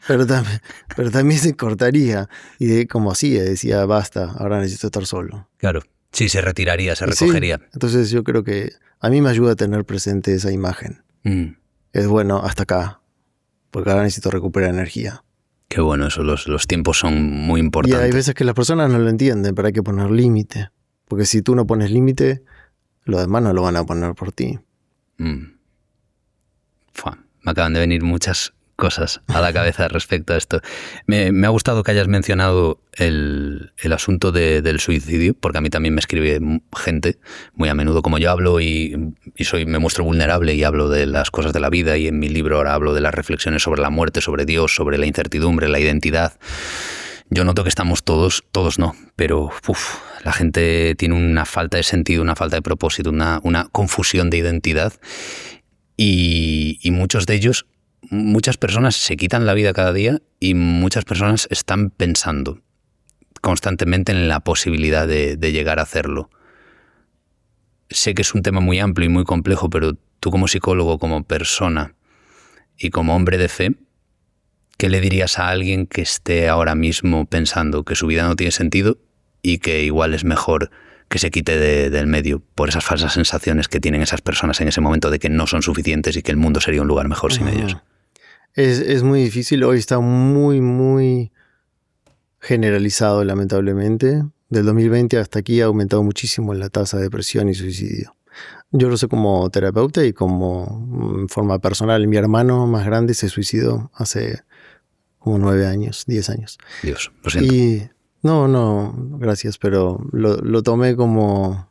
Pero también se cortaría. Y como así, decía, basta, ahora necesito estar solo. Claro. Sí, se retiraría, se recogería. Sí. Entonces yo creo que a mí me ayuda a tener presente esa imagen. Es bueno, hasta acá. Porque ahora necesito recuperar energía. Qué bueno eso, los tiempos son muy importantes. Y hay veces que las personas no lo entienden, pero hay que poner límite. Porque si tú no pones límite, los demás no lo van a poner por ti. Me acaban de venir muchas cosas a la cabeza respecto a esto. Me ha gustado que hayas mencionado el asunto del suicidio, porque a mí también me escribe gente muy a menudo. Como yo hablo y me muestro vulnerable y hablo de las cosas de la vida, y en mi libro ahora hablo de las reflexiones sobre la muerte, sobre Dios, sobre la incertidumbre, la identidad. Yo noto que estamos todos no, pero la gente tiene una falta de sentido, una falta de propósito, una confusión de identidad, y muchos de ellos, muchas personas se quitan la vida cada día y muchas personas están pensando constantemente en la posibilidad de llegar a hacerlo. Sé que es un tema muy amplio y muy complejo, pero tú como psicólogo, como persona y como hombre de fe, ¿qué le dirías a alguien que esté ahora mismo pensando que su vida no tiene sentido y que igual es mejor que se quite del medio por esas falsas sensaciones que tienen esas personas en ese momento de que no son suficientes y que el mundo sería un lugar mejor sin ellos? Es muy difícil. Hoy está muy, muy generalizado, lamentablemente. Del 2020 hasta aquí ha aumentado muchísimo la tasa de depresión y suicidio. Yo lo sé como terapeuta y como en forma personal. Mi hermano más grande se suicidó hace como 9 años, 10 años. Dios, lo siento. Y no, gracias, pero lo tomé como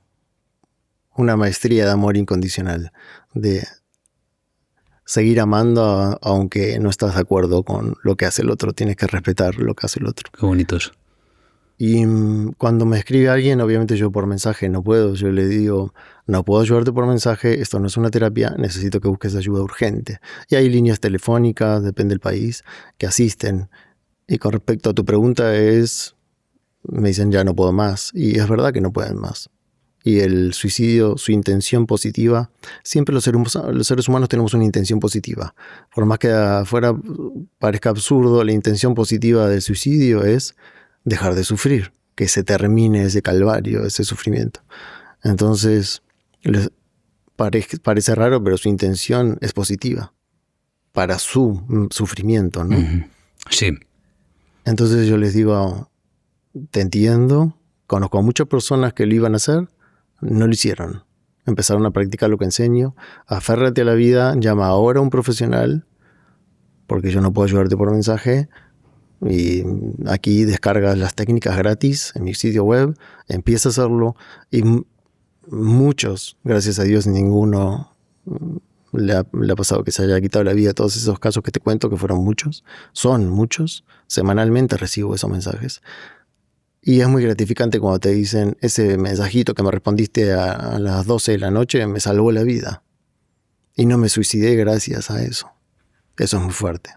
una maestría de amor incondicional, de seguir amando aunque no estás de acuerdo con lo que hace el otro. Tienes que respetar lo que hace el otro. Qué bonitos. Y cuando me escribe alguien, obviamente yo por mensaje no puedo. Yo le digo, no puedo ayudarte por mensaje, esto no es una terapia, necesito que busques ayuda urgente. Y hay líneas telefónicas, depende del país, que asisten. Y con respecto a tu pregunta me dicen ya no puedo más. Y es verdad que no pueden más. Y el suicidio, su intención positiva, siempre los seres humanos tenemos una intención positiva. Por más que afuera parezca absurdo, la intención positiva del suicidio es dejar de sufrir, que se termine ese calvario, ese sufrimiento. Entonces, parece raro, pero su intención es positiva para su sufrimiento, ¿no? Uh-huh. Sí. Entonces yo les digo, te entiendo, conozco a muchas personas que lo iban a hacer, no lo hicieron. Empezaron a practicar lo que enseño, aférrate a la vida, llama ahora a un profesional, porque yo no puedo ayudarte por mensaje. Y aquí descargas las técnicas gratis en mi sitio web, empieza a hacerlo y muchos, gracias a Dios, ninguno le ha pasado que se haya quitado la vida. Todos esos casos que te cuento, que fueron muchos, son muchos, semanalmente recibo esos mensajes. Y es muy gratificante cuando te dicen, ese mensajito que me respondiste a las 12 de la noche me salvó la vida. Y no me suicidé gracias a eso. Eso es muy fuerte.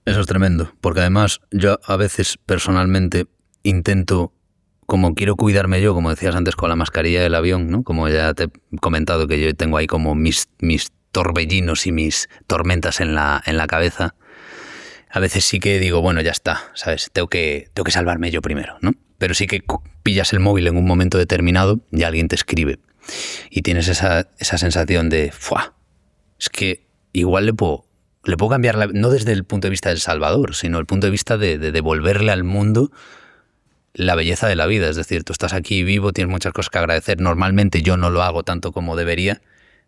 Eso es tremendo, porque además yo a veces personalmente intento, como quiero cuidarme yo, como decías antes con la mascarilla del avión, ¿no? Como ya te he comentado que yo tengo ahí como mis torbellinos y mis tormentas en la cabeza, a veces sí que digo, bueno, ya está, ¿sabes? Tengo que salvarme yo primero, ¿no? Pero sí que pillas el móvil en un momento determinado y alguien te escribe y tienes esa sensación de, ¡fua! Es que igual le puedo cambiar, no desde el punto de vista del Salvador, sino el punto de vista de devolverle al mundo la belleza de la vida. Es decir, tú estás aquí vivo, tienes muchas cosas que agradecer. Normalmente yo no lo hago tanto como debería.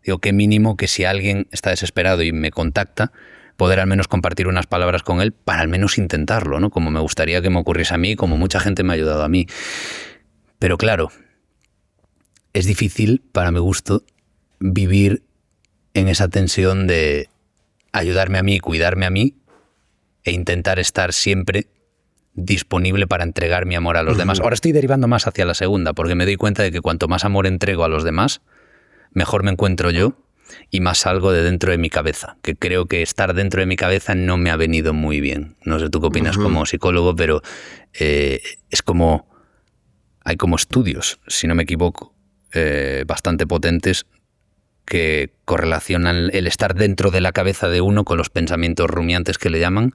Digo, qué mínimo que si alguien está desesperado y me contacta, poder al menos compartir unas palabras con él para al menos intentarlo, ¿no? Como me gustaría que me ocurriese a mí, como mucha gente me ha ayudado a mí. Pero claro, es difícil, para mi gusto, vivir en esa tensión de ayudarme a mí, cuidarme a mí e intentar estar siempre disponible para entregar mi amor a los demás. Ahora estoy derivando más hacia la segunda, porque me doy cuenta de que cuanto más amor entrego a los demás, mejor me encuentro yo y más salgo de dentro de mi cabeza, que creo que estar dentro de mi cabeza no me ha venido muy bien. No sé tú qué opinas como psicólogo, pero es como, hay como estudios, si no me equivoco, bastante potentes, que correlacionan el estar dentro de la cabeza de uno con los pensamientos rumiantes que le llaman,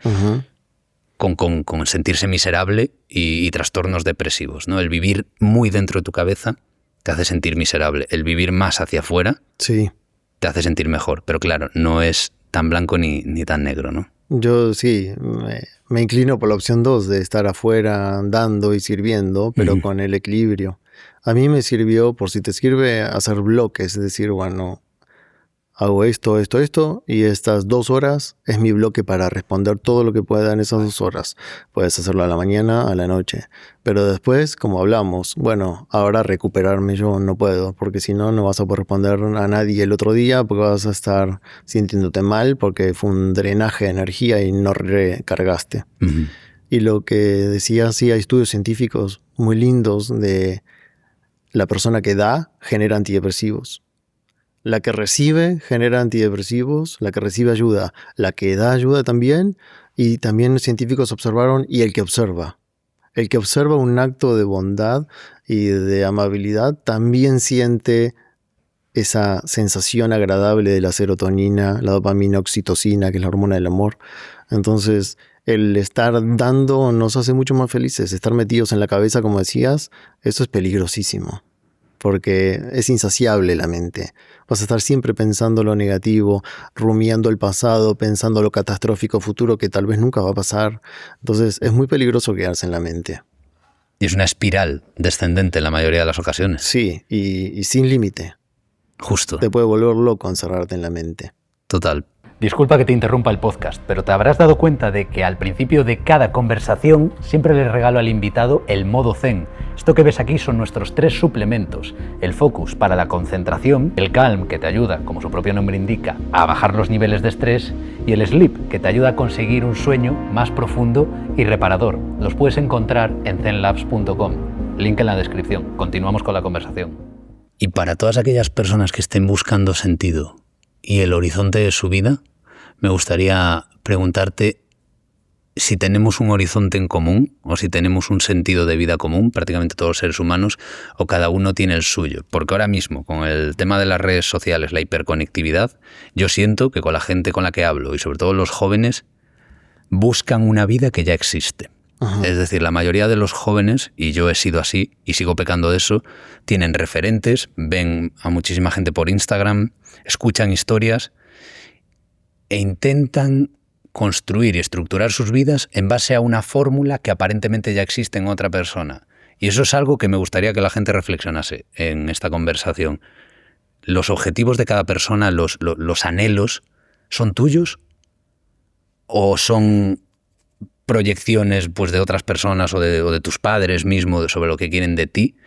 con sentirse miserable y trastornos depresivos, ¿no? El vivir muy dentro de tu cabeza te hace sentir miserable. El vivir más hacia afuera sí, te hace sentir mejor. Pero claro, no es tan blanco ni tan negro, ¿no? Yo sí, me inclino por la opción 2 de estar afuera dando y sirviendo, pero con el equilibrio. A mí me sirvió, por si te sirve, hacer bloques, es decir, bueno, hago esto, y estas 2 horas es mi bloque para responder todo lo que pueda en esas 2 horas. Puedes hacerlo a la mañana, a la noche. Pero después, como hablamos, bueno, ahora recuperarme yo no puedo, porque si no, no vas a poder responder a nadie el otro día, porque vas a estar sintiéndote mal, porque fue un drenaje de energía y no recargaste. Y lo que decía, sí, hay estudios científicos muy lindos de la persona que da genera antidepresivos. La que recibe genera antidepresivos, la que recibe ayuda, la que da ayuda también, y también los científicos observaron, y el que observa un acto de bondad y de amabilidad también siente esa sensación agradable de la serotonina, la dopamina, oxitocina, que es la hormona del amor. Entonces, el estar dando nos hace mucho más felices. Estar metidos en la cabeza, como decías, eso es peligrosísimo, porque es insaciable la mente. Vas a estar siempre pensando lo negativo, rumiando el pasado, pensando lo catastrófico futuro que tal vez nunca va a pasar. Entonces es muy peligroso quedarse en la mente. Y es una espiral descendente en la mayoría de las ocasiones. Sí, y sin límite. Justo. Te puede volver loco encerrarte en la mente. Total. Disculpa que te interrumpa el podcast, pero te habrás dado cuenta de que al principio de cada conversación siempre le regalo al invitado el modo zen, Esto que ves aquí son nuestros 3 suplementos. El Focus para la concentración, el Calm que te ayuda, como su propio nombre indica, a bajar los niveles de estrés y el Sleep que te ayuda a conseguir un sueño más profundo y reparador. Los puedes encontrar en zenlabs.com. Link en la descripción. Continuamos con la conversación. Y para todas aquellas personas que estén buscando sentido y el horizonte de su vida, me gustaría preguntarte si tenemos un horizonte en común o si tenemos un sentido de vida común, prácticamente todos los seres humanos, o cada uno tiene el suyo. Porque ahora mismo, con el tema de las redes sociales, la hiperconectividad, yo siento que con la gente con la que hablo, y sobre todo los jóvenes, buscan una vida que ya existe. Ajá. Es decir, la mayoría de los jóvenes, y yo he sido así y sigo pecando de eso, tienen referentes, ven a muchísima gente por Instagram, escuchan historias e intentan construir y estructurar sus vidas en base a una fórmula que aparentemente ya existe en otra persona. Y eso es algo que me gustaría que la gente reflexionase en esta conversación. ¿Los objetivos de cada persona, los anhelos, son tuyos o son proyecciones pues, de otras personas o de tus padres mismos sobre lo que quieren de ti?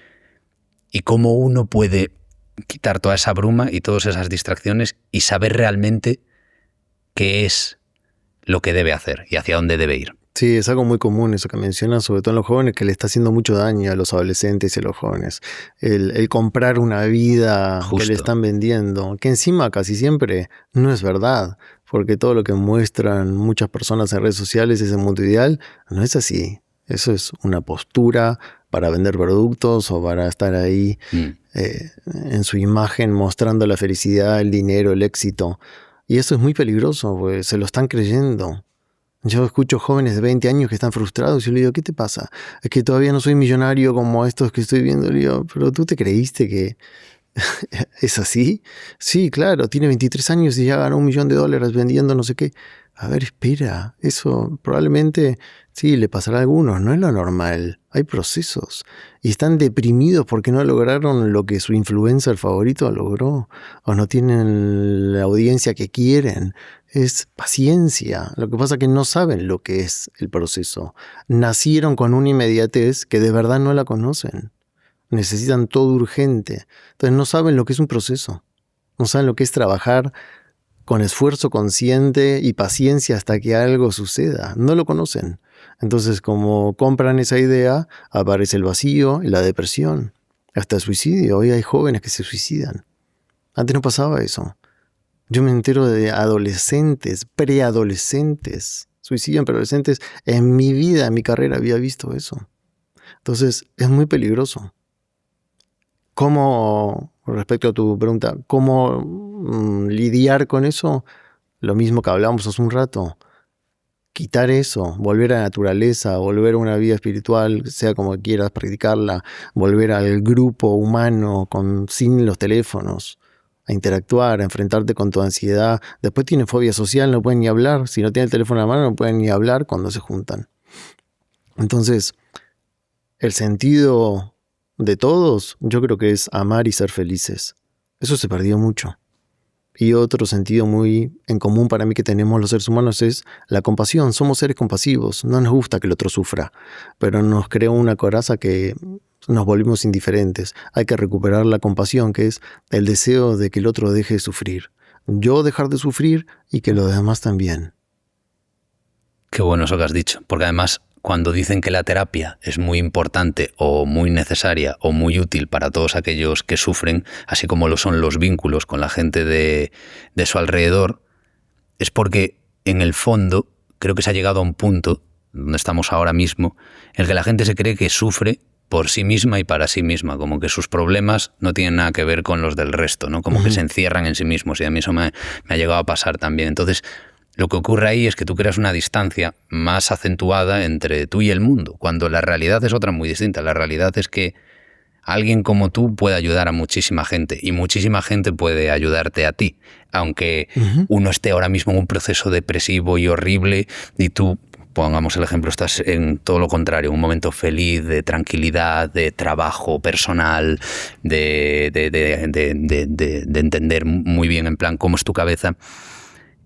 ¿Y cómo uno puede quitar toda esa bruma y todas esas distracciones y saber realmente qué es lo que debe hacer y hacia dónde debe ir? Sí, es algo muy común eso que mencionas, sobre todo en los jóvenes, que le está haciendo mucho daño a los adolescentes y a los jóvenes. El comprar una vida que le están vendiendo, que encima casi siempre no es verdad, porque todo lo que muestran muchas personas en redes sociales, ese mundo ideal, no es así. Eso es una postura para vender productos o para estar ahí en su imagen mostrando la felicidad, el dinero, el éxito. Y eso es muy peligroso, pues se lo están creyendo. Yo escucho jóvenes de 20 años que están frustrados y yo le digo, ¿qué te pasa? Es que todavía no soy millonario como estos que estoy viendo. Le digo, ¿pero tú te creíste que es así? Sí, claro, tiene 23 años y ya ganó $1 millón vendiendo no sé qué. A ver, espera, eso probablemente sí le pasará a algunos, no es lo normal. Hay procesos. Y están deprimidos porque no lograron lo que su influencer favorito logró. O no tienen la audiencia que quieren. Es paciencia. Lo que pasa es que no saben lo que es el proceso. Nacieron con una inmediatez que de verdad no la conocen. Necesitan todo urgente. Entonces no saben lo que es un proceso. No saben lo que es trabajar con esfuerzo consciente y paciencia hasta que algo suceda. No lo conocen. Entonces, como compran esa idea, aparece el vacío y la depresión. Hasta el suicidio. Hoy hay jóvenes que se suicidan. Antes no pasaba eso. Yo me entero de adolescentes, preadolescentes, suicidan preadolescentes. En mi vida, en mi carrera, había visto eso. Entonces, es muy peligroso. ¿Cómo, respecto a tu pregunta, cómo lidiar con eso? Lo mismo que hablábamos hace un rato. Quitar eso, volver a la naturaleza, volver a una vida espiritual, sea como quieras practicarla, volver al grupo humano sin los teléfonos, a interactuar, a enfrentarte con tu ansiedad. Después tienen fobia social, no pueden ni hablar. Si no tienen el teléfono en la mano, no pueden ni hablar cuando se juntan. Entonces, el sentido de todos, yo creo que es amar y ser felices. Eso se perdió mucho. Y otro sentido muy en común para mí que tenemos los seres humanos es la compasión. Somos seres compasivos. No nos gusta que el otro sufra, pero nos crea una coraza que nos volvimos indiferentes. Hay que recuperar la compasión, que es el deseo de que el otro deje de sufrir. Yo dejar de sufrir y que los demás también. Qué bueno eso que has dicho, porque además cuando dicen que la terapia es muy importante o muy necesaria o muy útil para todos aquellos que sufren, así como lo son los vínculos con la gente de su alrededor, es porque en el fondo creo que se ha llegado a un punto, donde estamos ahora mismo, en el que la gente se cree que sufre por sí misma y para sí misma, como que sus problemas no tienen nada que ver con los del resto, ¿no? Como que se encierran en sí mismos, y a mí eso me ha llegado a pasar también. Entonces, lo que ocurre ahí es que tú creas una distancia más acentuada entre tú y el mundo, cuando la realidad es otra muy distinta. La realidad es que alguien como tú puede ayudar a muchísima gente y muchísima gente puede ayudarte a ti, aunque uno esté ahora mismo en un proceso depresivo y horrible y tú, pongamos el ejemplo, estás en todo lo contrario, un momento feliz, de tranquilidad, de trabajo personal, de entender muy bien en plan cómo es tu cabeza.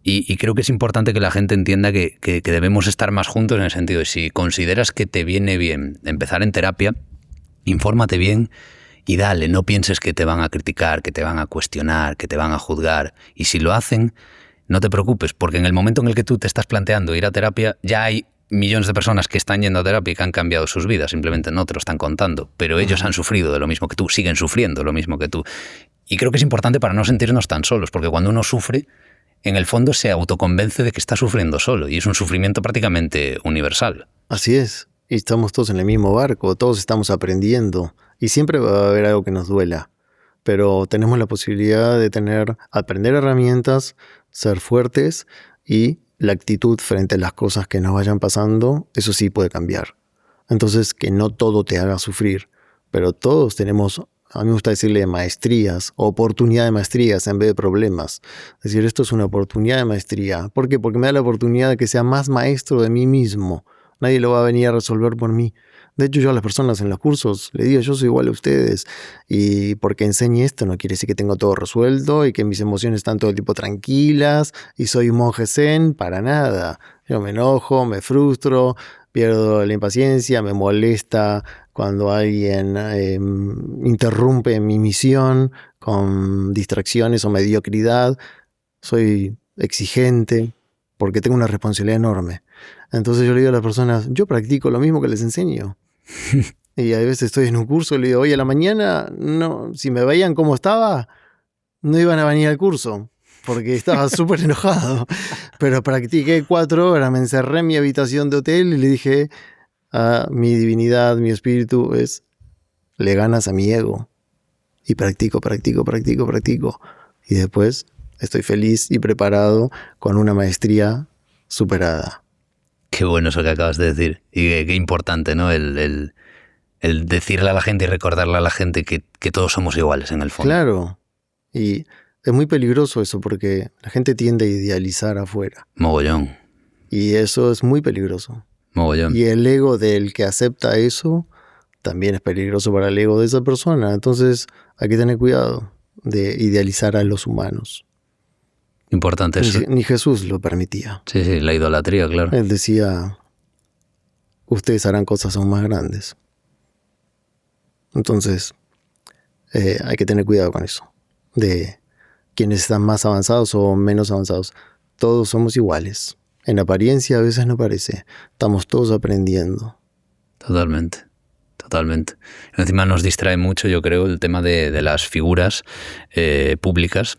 Y creo que es importante que la gente entienda que debemos estar más juntos en el sentido de si consideras que te viene bien empezar en terapia, infórmate bien y dale, no pienses que te van a criticar, que te van a cuestionar, que te van a juzgar. Y si lo hacen, no te preocupes, porque en el momento en el que tú te estás planteando ir a terapia, ya hay millones de personas que están yendo a terapia y que han cambiado sus vidas, simplemente no te lo están contando, pero ellos han sufrido de lo mismo que tú, siguen sufriendo lo mismo que tú. Y creo que es importante para no sentirnos tan solos, porque cuando uno sufre, en el fondo se autoconvence de que está sufriendo solo, y es un sufrimiento prácticamente universal. Así es, y estamos todos en el mismo barco, todos estamos aprendiendo, y siempre va a haber algo que nos duela, pero tenemos la posibilidad de aprender herramientas, ser fuertes, y la actitud frente a las cosas que nos vayan pasando, eso sí puede cambiar. Entonces, que no todo te haga sufrir, pero todos tenemos, a mí me gusta decirle maestrías, oportunidad de maestrías en vez de problemas. Es decir, esto es una oportunidad de maestría. ¿Por qué? Porque me da la oportunidad de que sea más maestro de mí mismo. Nadie lo va a venir a resolver por mí. De hecho, yo a las personas en los cursos les digo, yo soy igual a ustedes. Y porque enseñe esto no quiere decir que tengo todo resuelto y que mis emociones están todo el tiempo tranquilas y soy un monje zen, para nada. Yo me enojo, me frustro, pierdo la impaciencia, me molesta cuando alguien interrumpe mi misión con distracciones o mediocridad. Soy exigente porque tengo una responsabilidad enorme. Entonces yo le digo a las personas, yo practico lo mismo que les enseño. Y a veces estoy en un curso y le digo, oye, a la mañana, no, si me veían cómo estaba, no iban a venir al curso, porque estaba súper enojado. Pero practiqué 4 horas, me encerré en mi habitación de hotel y le dije a mi divinidad, mi espíritu, le ganas a mi ego. Y practico. Y después estoy feliz y preparado con una maestría superada. Qué bueno eso que acabas de decir. Y qué importante, ¿no? El decirle a la gente y recordarle a la gente que todos somos iguales en el fondo. Claro. Y es muy peligroso eso porque la gente tiende a idealizar afuera. Mogollón. Y eso es muy peligroso. Mogollón. Y el ego del que acepta eso también es peligroso para el ego de esa persona. Entonces hay que tener cuidado de idealizar a los humanos. Importante eso. Ni Jesús lo permitía. Sí, la idolatría, claro. Él decía, ustedes harán cosas aún más grandes. Entonces, hay que tener cuidado con eso. De quienes están más avanzados o menos avanzados. Todos somos iguales. En apariencia a veces no parece. Estamos todos aprendiendo. Totalmente. Encima nos distrae mucho, yo creo, el tema de las figuras públicas.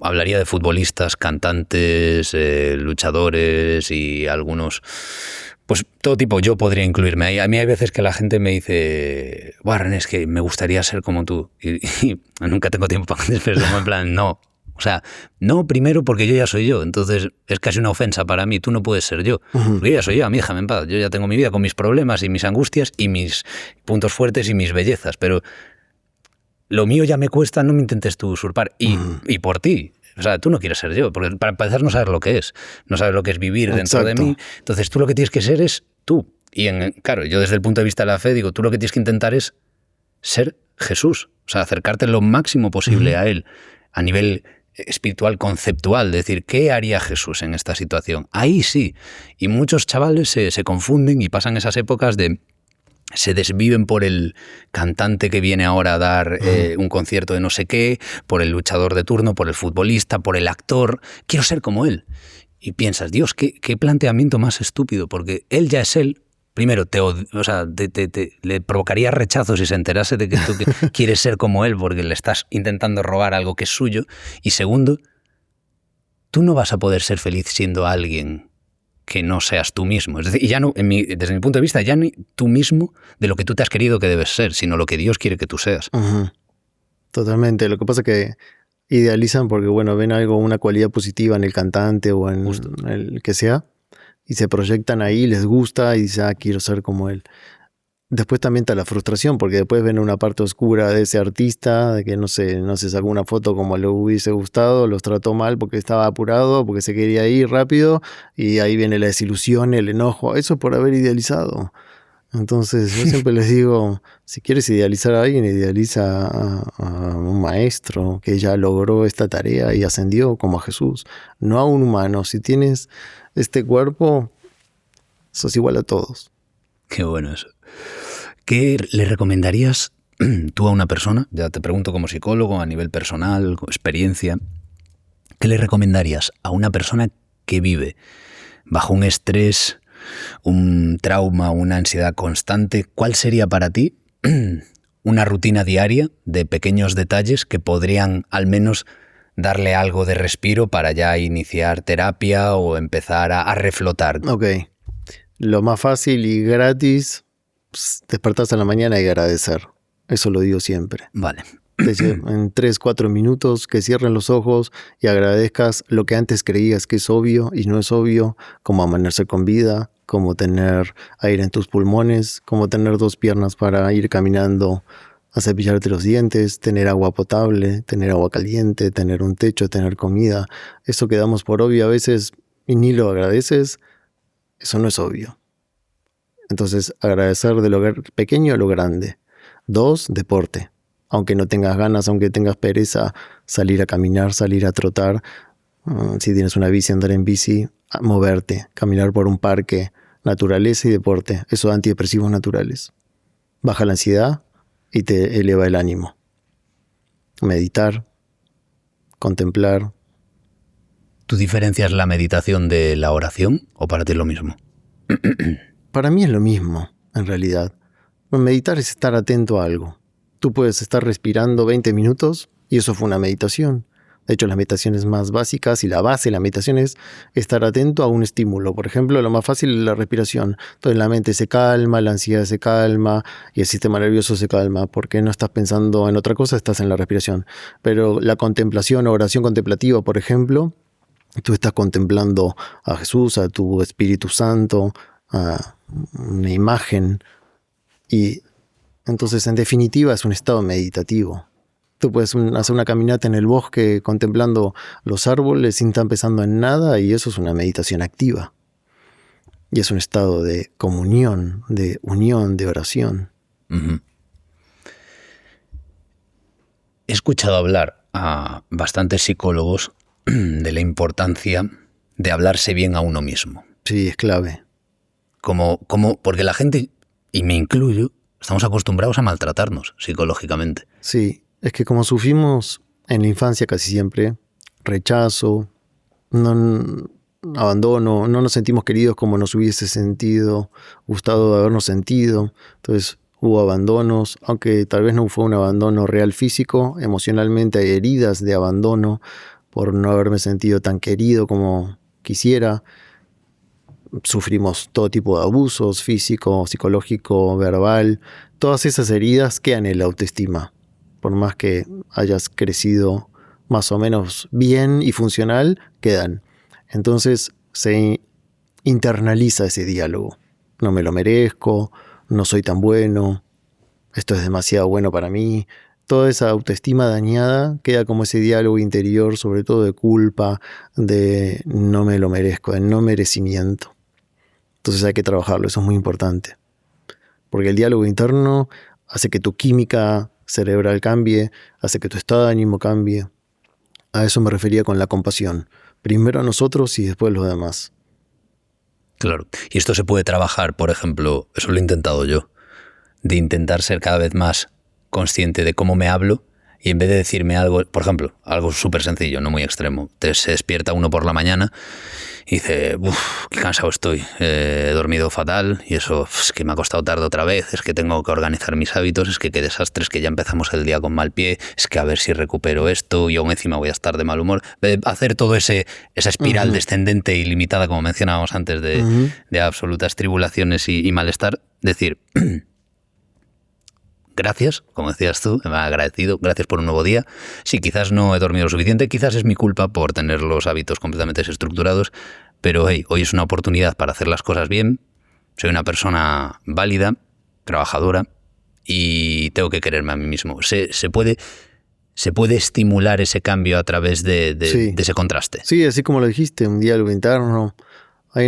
Hablaría de futbolistas, cantantes, luchadores y algunos... Pues todo tipo, yo podría incluirme ahí. A mí hay veces que la gente me dice, Warren, es que me gustaría ser como tú. Y nunca tengo tiempo para expresarme en plan, no. O sea, no primero porque yo ya soy yo, entonces es casi una ofensa para mí, tú no puedes ser yo, porque yo ya soy yo, a mí déjame en paz, yo ya tengo mi vida con mis problemas y mis angustias y mis puntos fuertes y mis bellezas, pero lo mío ya me cuesta, no me intentes tú usurpar, y por ti. O sea, tú no quieres ser yo, porque para empezar no sabes lo que es, no sabes lo que es vivir dentro de mí, entonces tú lo que tienes que ser es tú. Y claro, yo desde el punto de vista de la fe digo, tú lo que tienes que intentar es ser Jesús, o sea, acercarte lo máximo posible a Él, a nivel espiritual, conceptual, decir, ¿qué haría Jesús en esta situación? Ahí sí. Y muchos chavales se confunden y pasan esas épocas se desviven por el cantante que viene ahora a dar un concierto de no sé qué, por el luchador de turno, por el futbolista, por el actor. Quiero ser como él. Y piensas, Dios, qué planteamiento más estúpido, porque él ya es él. Primero, le provocaría rechazo si se enterase de que tú quieres ser como él porque le estás intentando robar algo que es suyo. Y segundo, tú no vas a poder ser feliz siendo alguien que no seas tú mismo. Es decir, y ya no, desde mi punto de vista, ya ni tú mismo de lo que tú te has querido que debes ser, sino lo que Dios quiere que tú seas. Totalmente. Lo que pasa es que idealizan porque, bueno, ven una cualidad positiva en el cantante o en el que sea, y se proyectan ahí, les gusta y dicen, quiero ser como él. Después también está la frustración, porque después ven una parte oscura de ese artista, de que no se sacó una foto como le hubiese gustado, los trató mal porque estaba apurado, porque se quería ir rápido, y ahí viene la desilusión, el enojo, eso por haber idealizado. Entonces yo siempre les digo, si quieres idealizar a alguien, idealiza a un maestro que ya logró esta tarea y ascendió como a Jesús, no a un humano. Si tienes este cuerpo, sos igual a todos. Qué bueno eso. ¿Qué le recomendarías tú a una persona? Ya te pregunto como psicólogo, a nivel personal, experiencia. ¿Qué le recomendarías a una persona que vive bajo un estrés, un trauma, una ansiedad constante? ¿Cuál sería para ti una rutina diaria de pequeños detalles que podrían al menos darle algo de respiro para ya iniciar terapia o empezar a reflotar? Ok. Lo más fácil y gratis, despertarse en la mañana y agradecer. Eso lo digo siempre. Vale. En 3-4 minutos que cierren los ojos y agradezcas lo que antes creías que es obvio y no es obvio, como amanecer con vida, como tener aire en tus pulmones, como tener 2 piernas para ir caminando a cepillarte los dientes, tener agua potable, tener agua caliente, tener un techo, tener comida. Eso que damos por obvio a veces y ni lo agradeces, eso no es obvio. Entonces, agradecer de lo pequeño a lo grande. 2, deporte. Aunque no tengas ganas, aunque tengas pereza, salir a caminar, salir a trotar. Si tienes una bici, andar en bici, moverte, caminar por un parque, naturaleza y deporte. Esos antidepresivos naturales. Baja la ansiedad y te eleva el ánimo. Meditar, contemplar. ¿Tú diferencias la meditación de la oración o para ti es lo mismo? Para mí es lo mismo, en realidad. Meditar es estar atento a algo. Tú puedes estar respirando 20 minutos y eso fue una meditación. De hecho, las meditaciones más básicas y la base de la meditación es estar atento a un estímulo. Por ejemplo, lo más fácil es la respiración. Entonces la mente se calma, la ansiedad se calma y el sistema nervioso se calma. Porque no estás pensando en otra cosa, estás en la respiración. Pero la contemplación o oración contemplativa, por ejemplo, tú estás contemplando a Jesús, a tu Espíritu Santo, a una imagen. Y entonces, en definitiva, es un estado meditativo. Tú puedes hacer una caminata en el bosque contemplando los árboles sin estar pensando en nada y eso es una meditación activa. Y es un estado de comunión, de unión, de oración. Uh-huh. He escuchado hablar a bastantes psicólogos de la importancia de hablarse bien a uno mismo. Sí, es clave. Porque la gente, y me incluyo, estamos acostumbrados a maltratarnos psicológicamente. Sí, es que como sufrimos en la infancia casi siempre, rechazo, abandono, no nos sentimos queridos como nos hubiese gustado habernos sentido. Entonces hubo abandonos, aunque tal vez no fue un abandono real físico, emocionalmente hay heridas de abandono por no haberme sentido tan querido como quisiera. Sufrimos todo tipo de abusos, físico, psicológico, verbal. Todas esas heridas quedan en la autoestima. Por más que hayas crecido más o menos bien y funcional, quedan. Entonces se internaliza ese diálogo. No me lo merezco, no soy tan bueno, esto es demasiado bueno para mí. Toda esa autoestima dañada queda como ese diálogo interior, sobre todo de culpa, de no me lo merezco, de no merecimiento. Entonces hay que trabajarlo, eso es muy importante. Porque el diálogo interno hace que tu química cerebral cambie, hace que tu estado de ánimo cambie. A eso me refería con la compasión. Primero a nosotros y después a los demás. Claro. Y esto se puede trabajar, por ejemplo, eso lo he intentado yo, de intentar ser cada vez más consciente de cómo me hablo y en vez de decirme algo, por ejemplo, algo súper sencillo, no muy extremo, se despierta uno por la mañana y dice, qué cansado estoy, he dormido fatal y eso es que me ha costado tarde otra vez, es que tengo que organizar mis hábitos, es que qué desastre, es que ya empezamos el día con mal pie, es que a ver si recupero esto y aún encima voy a estar de mal humor. Hacer todo esa espiral descendente y limitada, como mencionábamos antes, de absolutas tribulaciones y malestar, decir... Gracias, como decías tú, me ha agradecido, gracias por un nuevo día. Sí, quizás no he dormido lo suficiente, quizás es mi culpa por tener los hábitos completamente desestructurados, pero hey, hoy es una oportunidad para hacer las cosas bien, soy una persona válida, trabajadora y tengo que quererme a mí mismo. Se puede estimular ese cambio a través de ese contraste. Sí, así como lo dijiste, un diálogo interno. Hay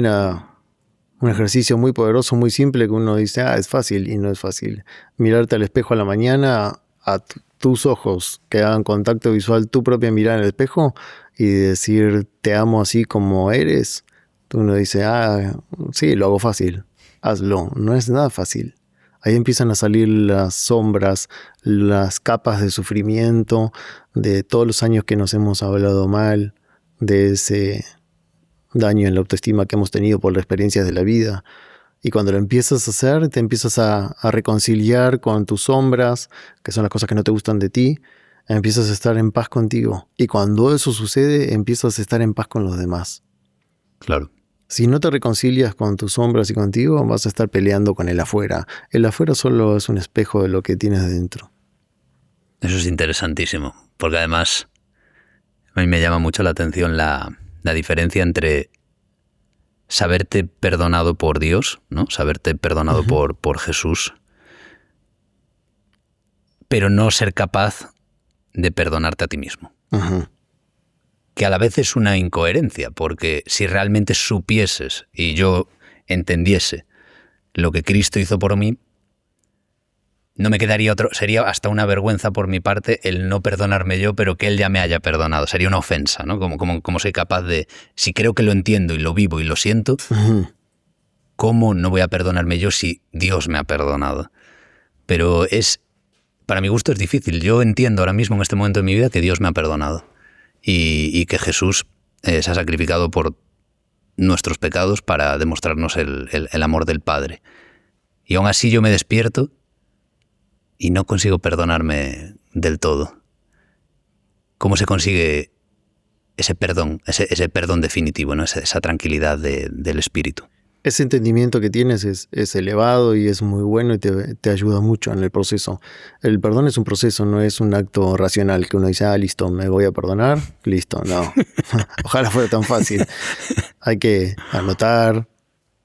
un ejercicio muy poderoso, muy simple, que uno dice, es fácil, y no es fácil. Mirarte al espejo a la mañana, a tus ojos, que hagan contacto visual, tu propia mirada en el espejo, y decir, te amo así como eres. Uno dice, sí, lo hago fácil, hazlo. No es nada fácil. Ahí empiezan a salir las sombras, las capas de sufrimiento, de todos los años que nos hemos hablado mal, de ese daño en la autoestima que hemos tenido por las experiencias de la vida. Y cuando lo empiezas a hacer, te empiezas a reconciliar con tus sombras, que son las cosas que no te gustan de ti, empiezas a estar en paz contigo. Y cuando eso sucede, empiezas a estar en paz con los demás. Claro. Si no te reconcilias con tus sombras y contigo, vas a estar peleando con el afuera. El afuera solo es un espejo de lo que tienes dentro. Eso es interesantísimo, porque además a mí me llama mucho la atención la diferencia entre saberte perdonado por Dios, ¿no? Saberte perdonado por Jesús, pero no ser capaz de perdonarte a ti mismo. Que a la vez es una incoherencia, porque si realmente supieses y yo entendiese lo que Cristo hizo por mí, no me quedaría otro, sería hasta una vergüenza por mi parte el no perdonarme yo, pero que Él ya me haya perdonado. Sería una ofensa, ¿no? Como soy capaz de, si creo que lo entiendo y lo vivo y lo siento, ¿cómo no voy a perdonarme yo si Dios me ha perdonado? Pero para mi gusto es difícil. Yo entiendo ahora mismo en este momento de mi vida que Dios me ha perdonado. Y que Jesús se ha sacrificado por nuestros pecados para demostrarnos el amor del Padre. Y aún así yo me despierto y no consigo perdonarme del todo. ¿Cómo se consigue ese perdón definitivo, ¿no? Esa tranquilidad del espíritu? Ese entendimiento que tienes es elevado y es muy bueno y te ayuda mucho en el proceso. El perdón es un proceso, no es un acto racional que uno dice, listo, me voy a perdonar, listo, no. Ojalá fuera tan fácil. Hay que anotar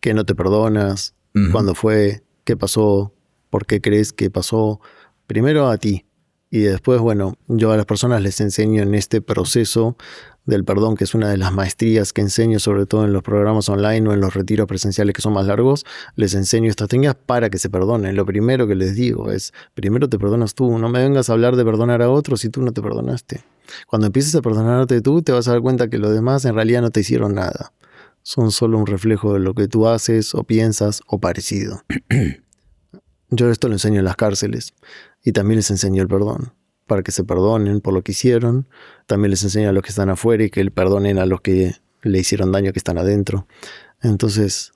que no te perdonas, cuándo fue, qué pasó, por qué crees que pasó. Primero a ti y después, bueno, yo a las personas les enseño en este proceso del perdón, que es una de las maestrías que enseño, sobre todo en los programas online o en los retiros presenciales que son más largos, les enseño estas técnicas para que se perdonen. Lo primero que les digo es, primero te perdonas tú, no me vengas a hablar de perdonar a otros si tú no te perdonaste. Cuando empieces a perdonarte tú, te vas a dar cuenta que los demás en realidad no te hicieron nada. Son solo un reflejo de lo que tú haces o piensas o parecido. Yo esto lo enseño en las cárceles y también les enseño el perdón, para que se perdonen por lo que hicieron. También les enseño a los que están afuera y que le perdonen a los que le hicieron daño que están adentro. Entonces,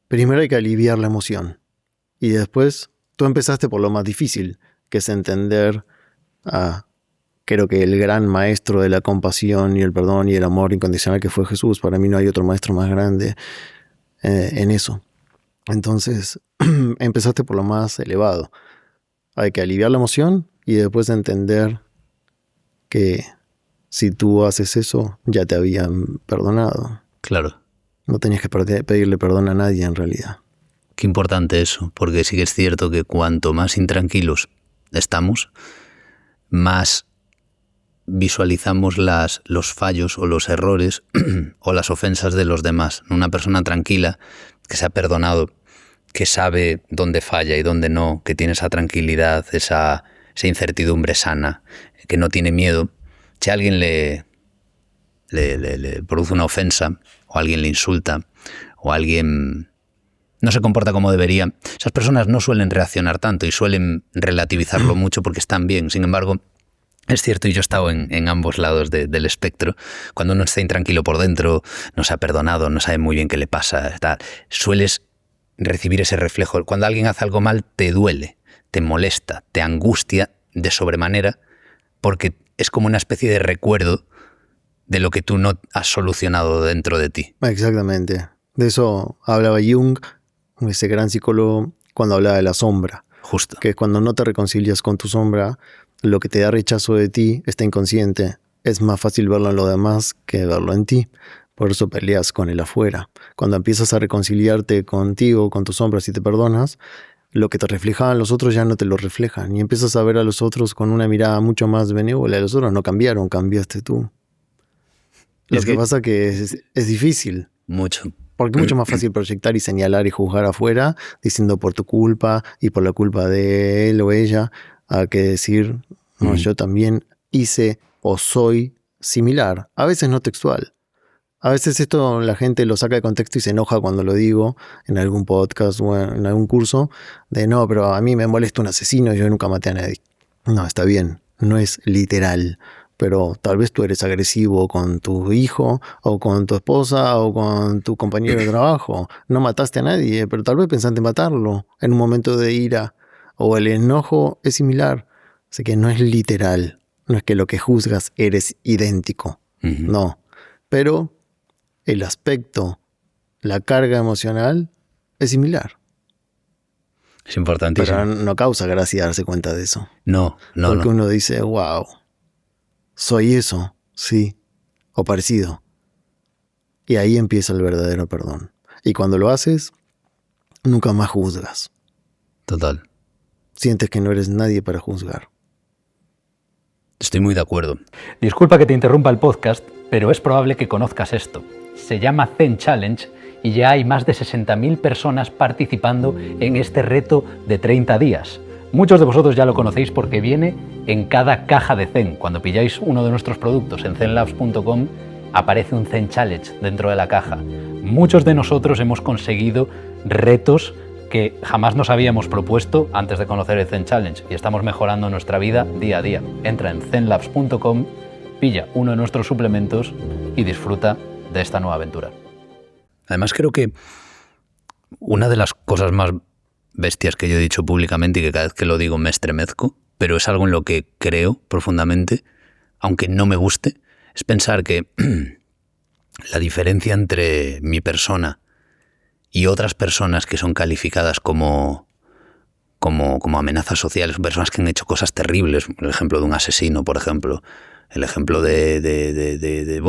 primero hay que aliviar la emoción. Y después, tú empezaste por lo más difícil, que es entender creo que el gran maestro de la compasión y el perdón y el amor incondicional que fue Jesús. Para mí no hay otro maestro más grande en eso. Entonces, empezaste por lo más elevado. Hay que aliviar la emoción y después entender que si tú haces eso, ya te habían perdonado. Claro. No tenías que pedirle perdón a nadie en realidad. Qué importante eso, porque sí que es cierto que cuanto más intranquilos estamos, más visualizamos los fallos o los errores o las ofensas de los demás. Una persona tranquila que se ha perdonado, que sabe dónde falla y dónde no, que tiene esa tranquilidad, esa incertidumbre sana, que no tiene miedo. Si alguien le produce una ofensa, o alguien le insulta, o alguien no se comporta como debería, esas personas no suelen reaccionar tanto y suelen relativizarlo mucho porque están bien. Sin embargo, es cierto, y yo he estado en ambos lados del espectro. Cuando uno está intranquilo por dentro, no se ha perdonado, no sabe muy bien qué le pasa, sueles recibir ese reflejo. Cuando alguien hace algo mal, te duele, te molesta, te angustia de sobremanera, porque es como una especie de recuerdo de lo que tú no has solucionado dentro de ti. Exactamente. De eso hablaba Jung, ese gran psicólogo, cuando hablaba de la sombra. Justo. Que es cuando no te reconcilias con tu sombra, lo que te da rechazo de ti está inconsciente. Es más fácil verlo en lo demás que verlo en ti. Por eso peleas con el afuera. Cuando empiezas a reconciliarte contigo, con tus sombras y te perdonas, lo que te reflejaban los otros ya no te lo reflejan. Y empiezas a ver a los otros con una mirada mucho más benévola. Los otros no cambiaron, cambiaste tú. Lo que pasa que es difícil. Mucho. Porque es mucho más fácil proyectar y señalar y juzgar afuera, diciendo por tu culpa y por la culpa de él o ella, a que decir, no, yo también hice o soy similar. A veces no textual. A veces esto la gente lo saca de contexto y se enoja cuando lo digo en algún podcast o en algún curso, de no, pero a mí me molesta un asesino y yo nunca maté a nadie. No, está bien, no es literal, pero tal vez tú eres agresivo con tu hijo o con tu esposa o con tu compañero de trabajo. No mataste a nadie, pero tal vez pensaste en matarlo en un momento de ira, o el enojo es similar. Así que no es literal, no es que lo que juzgas eres idéntico, no, pero el aspecto, la carga emocional es similar. Es importantísimo. Pero no causa gracia darse cuenta de eso. No. Porque uno dice, wow, soy eso, sí, o parecido. Y ahí empieza el verdadero perdón. Y cuando lo haces, nunca más juzgas. Total. Sientes que no eres nadie para juzgar. Estoy muy de acuerdo. Disculpa que te interrumpa el podcast, pero es probable que conozcas esto. Se llama Zen Challenge y ya hay más de 60.000 personas participando en este reto de 30 días. Muchos de vosotros ya lo conocéis porque viene en cada caja de Zen. Cuando pilláis uno de nuestros productos en zenlabs.com aparece un Zen Challenge dentro de la caja. Muchos de nosotros hemos conseguido retos que jamás nos habíamos propuesto antes de conocer el Zen Challenge y estamos mejorando nuestra vida día a día. Entra en zenlabs.com, pilla uno de nuestros suplementos y disfruta de esta nueva aventura. Además, creo que una de las cosas más bestias que yo he dicho públicamente y que cada vez que lo digo me estremezco, pero es algo en lo que creo profundamente, aunque no me guste, es pensar que la diferencia entre mi persona y otras personas que son calificadas como amenazas sociales, personas que han hecho cosas terribles, el ejemplo de un asesino, por ejemplo, el ejemplo voy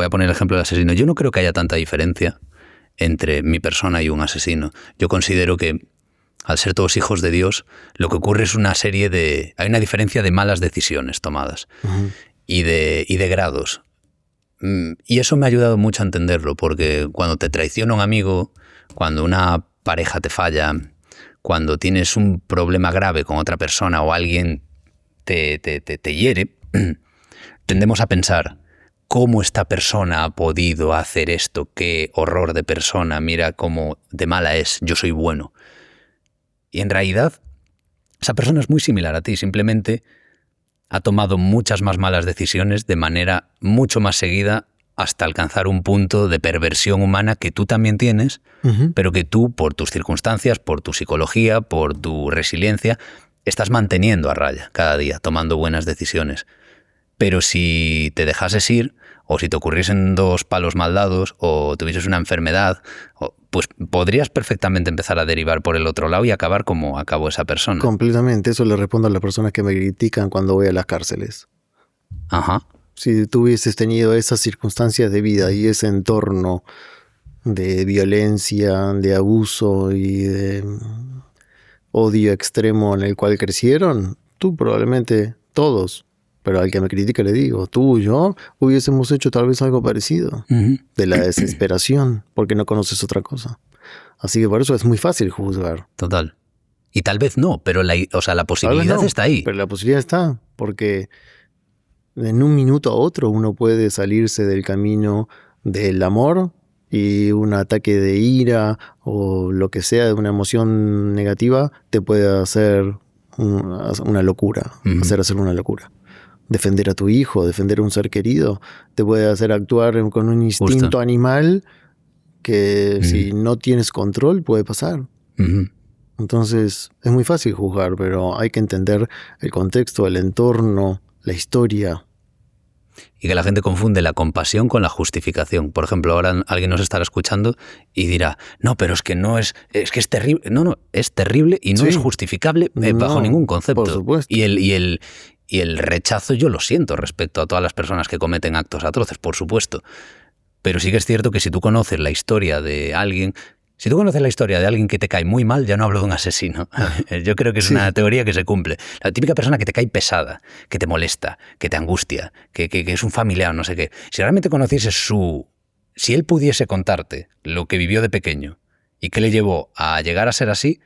a poner el ejemplo del asesino. Yo no creo que haya tanta diferencia entre mi persona y un asesino. Yo considero que al ser todos hijos de Dios, lo que ocurre es hay una diferencia de malas decisiones tomadas y de grados. Y eso me ha ayudado mucho a entenderlo, porque cuando te traiciona un amigo, cuando una pareja te falla, cuando tienes un problema grave con otra persona o alguien te hiere, tendemos a pensar, ¿cómo esta persona ha podido hacer esto? ¡Qué horror de persona! Mira cómo de mala es, yo soy bueno. Y en realidad, esa persona es muy similar a ti, simplemente ha tomado muchas más malas decisiones de manera mucho más seguida hasta alcanzar un punto de perversión humana que tú también tienes, pero que tú, por tus circunstancias, por tu psicología, por tu resiliencia, estás manteniendo a raya cada día, tomando buenas decisiones. Pero si te dejases ir, o si te ocurriesen dos palos mal dados, o tuvieses una enfermedad, pues podrías perfectamente empezar a derivar por el otro lado y acabar como acabó esa persona. Completamente, eso le respondo a las personas que me critican cuando voy a las cárceles. Ajá. Si tú hubieses tenido esas circunstancias de vida y ese entorno de violencia, de abuso y de odio extremo en el cual crecieron, tú probablemente, todos, pero al que me critica le digo, tú y yo hubiésemos hecho tal vez algo parecido, de la desesperación, porque no conoces otra cosa. Así que por eso es muy fácil juzgar. Total. Y tal vez no, pero la posibilidad está ahí. Pero la posibilidad está, porque en un minuto a otro uno puede salirse del camino del amor y un ataque de ira o lo que sea, de una emoción negativa, te puede hacer una locura, hacer una locura. Defender a tu hijo, defender a un ser querido, te puede hacer actuar con un instinto animal que si no tienes control puede pasar. Entonces es muy fácil juzgar, pero hay que entender el contexto, el entorno, la historia. Y que la gente confunde la compasión con la justificación. Por ejemplo, ahora alguien nos estará escuchando y dirá, no, pero es que es terrible. No, es terrible y no es justificable bajo ningún concepto. Por supuesto. Y el rechazo yo lo siento respecto a todas las personas que cometen actos atroces, por supuesto. Pero sí que es cierto que si tú conoces la historia de alguien... Si tú conoces la historia de alguien que te cae muy mal, ya no hablo de un asesino. Yo creo que es una teoría que se cumple. La típica persona que te cae pesada, que te molesta, que te angustia, que es un familiar, no sé qué. Si realmente conocieses si él pudiese contarte lo que vivió de pequeño y qué le llevó a llegar a ser así,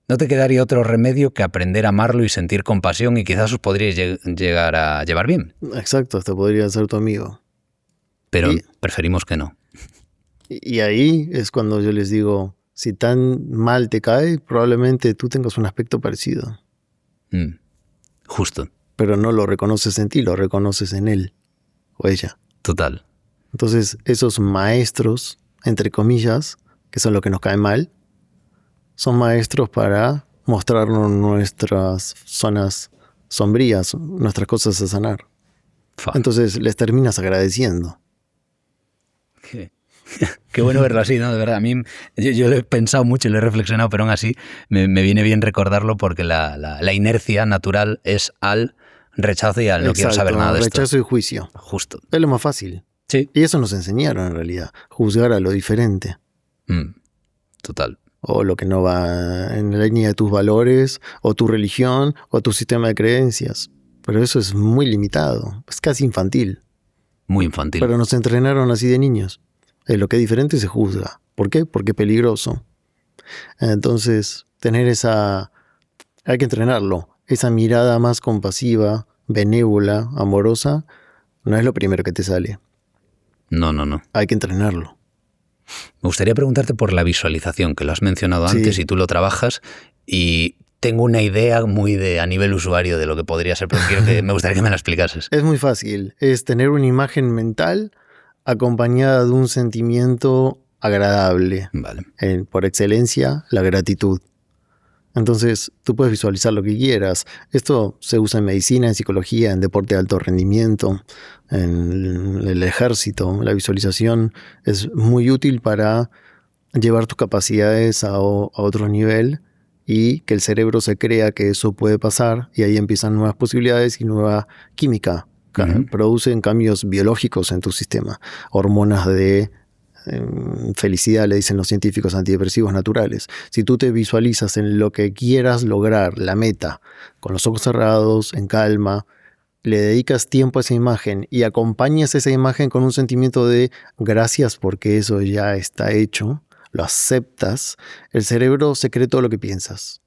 no te quedaría otro remedio que aprender a amarlo y sentir compasión y quizás os podríais llegar a llevar bien. Exacto, hasta podría ser tu amigo. pero preferimos que no. Y ahí es cuando yo les digo, si tan mal te cae, probablemente tú tengas un aspecto parecido. Justo. Pero no lo reconoces en ti, lo reconoces en él o ella. Total. Entonces, esos maestros, entre comillas, que son los que nos caen mal, son maestros para mostrarnos nuestras zonas sombrías, nuestras cosas a sanar. Entonces, les terminas agradeciendo. Qué bueno verlo así, ¿no? De verdad, a mí yo lo he pensado mucho y lo he reflexionado, pero aún así me viene bien recordarlo porque la inercia natural es al rechazo y al no quiero saber nada de esto. Rechazo y juicio. Justo. Es lo más fácil. Sí. Y eso nos enseñaron en realidad, juzgar a lo diferente. Total. O lo que no va en la línea de tus valores, o tu religión, o tu sistema de creencias. Pero eso es muy limitado, es casi infantil. Muy infantil. Pero nos entrenaron así de niños. Lo que es diferente se juzga. ¿Por qué? Porque es peligroso. Entonces, hay que entrenarlo. Esa mirada más compasiva, benévola, amorosa, no es lo primero que te sale. No. Hay que entrenarlo. Me gustaría preguntarte por la visualización, que lo has mencionado antes y tú lo trabajas, y tengo una idea muy a nivel usuario de lo que podría ser, pero me gustaría que me la explicases. Es muy fácil. Es tener una imagen mental acompañada de un sentimiento agradable. Vale. Por excelencia, la gratitud. Entonces, tú puedes visualizar lo que quieras. Esto se usa en medicina, en psicología, en deporte de alto rendimiento, en el ejército. La visualización es muy útil para llevar tus capacidades a otro nivel y que el cerebro se crea que eso puede pasar y ahí empiezan nuevas posibilidades y nueva química. Producen cambios biológicos en tu sistema. Hormonas de felicidad, le dicen los científicos, antidepresivos naturales. Si tú te visualizas en lo que quieras lograr, la meta, con los ojos cerrados, en calma, le dedicas tiempo a esa imagen y acompañas esa imagen con un sentimiento de gracias porque eso ya está hecho, lo aceptas, el cerebro se cree todo lo que piensas.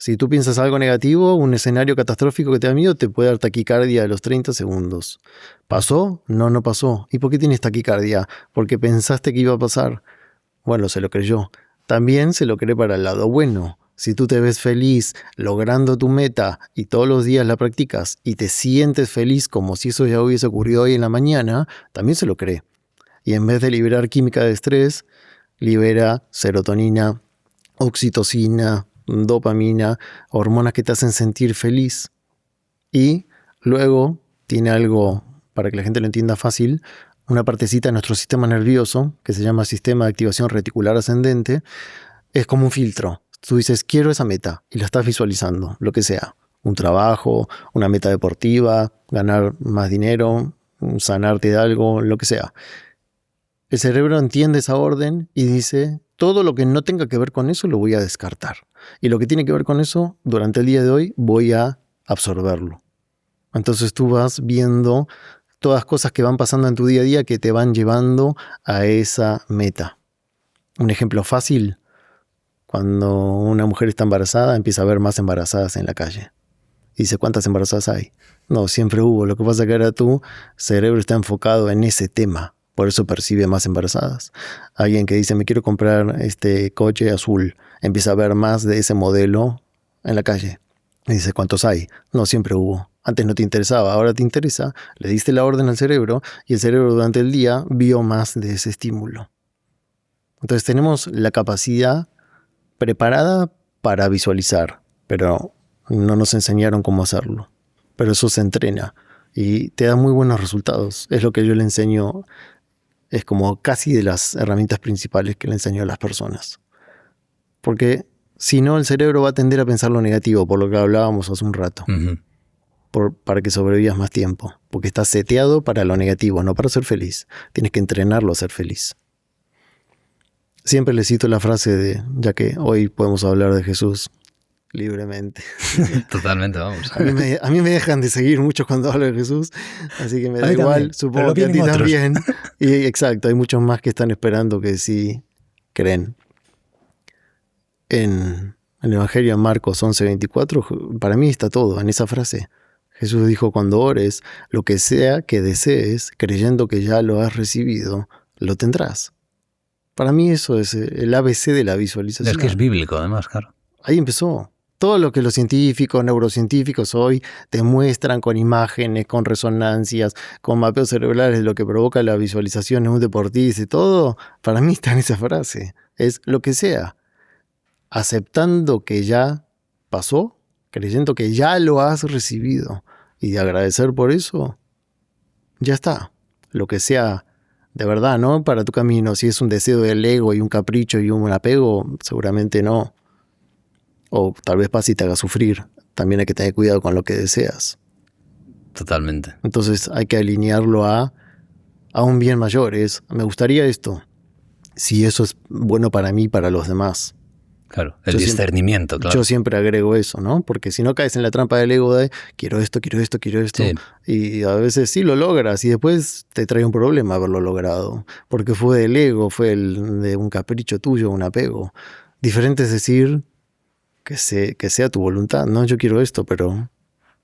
Si tú piensas algo negativo, un escenario catastrófico que te da miedo, te puede dar taquicardia a los 30 segundos. ¿Pasó? No pasó. ¿Y por qué tienes taquicardia? Porque pensaste que iba a pasar. Bueno, se lo creyó. También se lo cree para el lado bueno. Si tú te ves feliz logrando tu meta y todos los días la practicas y te sientes feliz como si eso ya hubiese ocurrido hoy en la mañana, también se lo cree. Y en vez de liberar química de estrés, libera serotonina, oxitocina, dopamina, hormonas que te hacen sentir feliz. Y luego tiene algo, para que la gente lo entienda fácil, una partecita de nuestro sistema nervioso, que se llama sistema de activación reticular ascendente, es como un filtro. Tú dices, quiero esa meta, y la estás visualizando, lo que sea. Un trabajo, una meta deportiva, ganar más dinero, sanarte de algo, lo que sea. El cerebro entiende esa orden y dice, todo lo que no tenga que ver con eso lo voy a descartar. Y lo que tiene que ver con eso, durante el día de hoy, voy a absorberlo. Entonces tú vas viendo todas las cosas que van pasando en tu día a día que te van llevando a esa meta. Un ejemplo fácil, cuando una mujer está embarazada, empieza a ver más embarazadas en la calle. Y dice, ¿cuántas embarazadas hay? No, siempre hubo. Lo que pasa es que ahora tu cerebro está enfocado en ese tema. Por eso percibe más embarazadas. Alguien que dice, me quiero comprar este coche azul, empieza a ver más de ese modelo en la calle. Y dice, ¿cuántos hay? No, siempre hubo. Antes no te interesaba, ahora te interesa. Le diste la orden al cerebro y el cerebro durante el día vio más de ese estímulo. Entonces tenemos la capacidad preparada para visualizar, pero no nos enseñaron cómo hacerlo. Pero eso se entrena y te da muy buenos resultados. Es lo que yo le enseño. Es como casi de las herramientas principales que le enseño a las personas. Porque si no, el cerebro va a tender a pensar lo negativo, por lo que hablábamos hace un rato. Para que sobrevivas más tiempo. Porque estás seteado para lo negativo, no para ser feliz. Tienes que entrenarlo a ser feliz. Siempre le cito la frase de, ya que hoy podemos hablar de Jesús libremente. Totalmente, vamos. A mí me dejan de seguir mucho cuando hablo de Jesús, así que me da igual, también, supongo que a ti también. Y exacto, hay muchos más que están esperando que sí creen. En el Evangelio de Marcos 11:24, para mí está todo en esa frase. Jesús dijo, cuando ores, lo que sea que desees, creyendo que ya lo has recibido, lo tendrás. Para mí eso es el ABC de la visualización. Es que es bíblico, además, claro. Ahí empezó. Todo lo que los científicos, neurocientíficos hoy te muestran con imágenes, con resonancias, con mapeos cerebrales, lo que provoca la visualización en un deportista y todo, para mí está en esa frase. Es lo que sea. Aceptando que ya pasó, creyendo que ya lo has recibido y de agradecer por eso, ya está. Lo que sea de verdad, ¿no? Para tu camino, si es un deseo del ego y un capricho y un apego, seguramente no. O tal vez pase y te haga sufrir. También hay que tener cuidado con lo que deseas. Totalmente. Entonces hay que alinearlo a un bien mayor. Me gustaría esto. Si eso es bueno para mí y para los demás. Claro, el discernimiento, claro. Yo siempre agrego eso, ¿no? Porque si no caes en la trampa del ego de quiero esto. Sí. Y a veces sí lo logras y después te trae un problema haberlo logrado. Porque fue del ego, fue de un capricho tuyo, un apego. Diferente es decir que sea tu voluntad, ¿no? Yo quiero esto, pero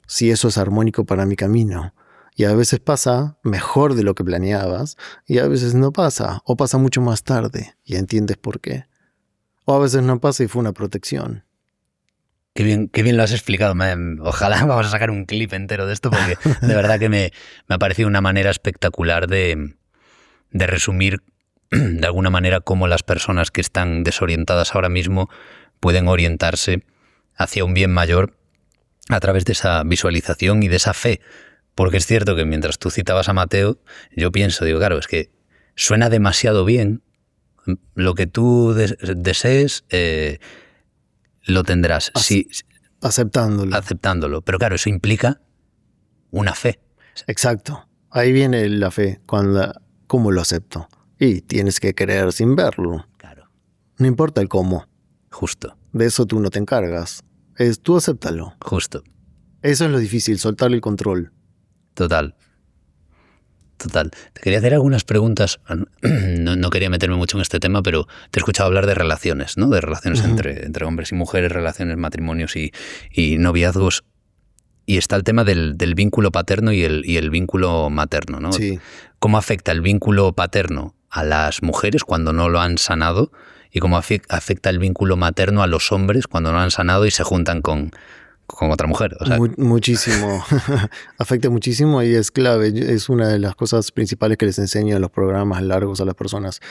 si eso es armónico para mi camino. Y a veces pasa mejor de lo que planeabas y a veces no pasa. O pasa mucho más tarde y entiendes por qué. O a veces no pasa y fue una protección. Qué bien lo has explicado. Ojalá vamos a sacar un clip entero de esto porque de verdad que me ha parecido una manera espectacular de resumir de alguna manera cómo las personas que están desorientadas ahora mismo pueden orientarse hacia un bien mayor a través de esa visualización y de esa fe. Porque es cierto que mientras tú citabas a Mateo, yo digo, claro, es que suena demasiado bien. Lo que tú desees, lo tendrás. Sí, aceptándolo. Pero claro, eso implica una fe. Exacto. Ahí viene la fe. ¿Cómo lo acepto? Y tienes que creer sin verlo. Claro. No importa el cómo. Justo. De eso tú no te encargas. Tú acéptalo. Justo. Eso es lo difícil, soltar el control. Total. Te quería hacer algunas preguntas. No quería meterme mucho en este tema, pero te he escuchado hablar de relaciones, ¿no? De relaciones entre hombres y mujeres, relaciones, matrimonios y noviazgos. Y está el tema del vínculo paterno y el vínculo materno, ¿no? Sí. ¿Cómo afecta el vínculo paterno a las mujeres cuando no lo han sanado? ¿Y cómo afecta el vínculo materno a los hombres cuando no lo han sanado y se juntan con otra mujer? O sea, muchísimo. Afecta muchísimo y es clave. Es una de las cosas principales que les enseño en los programas largos a las personas.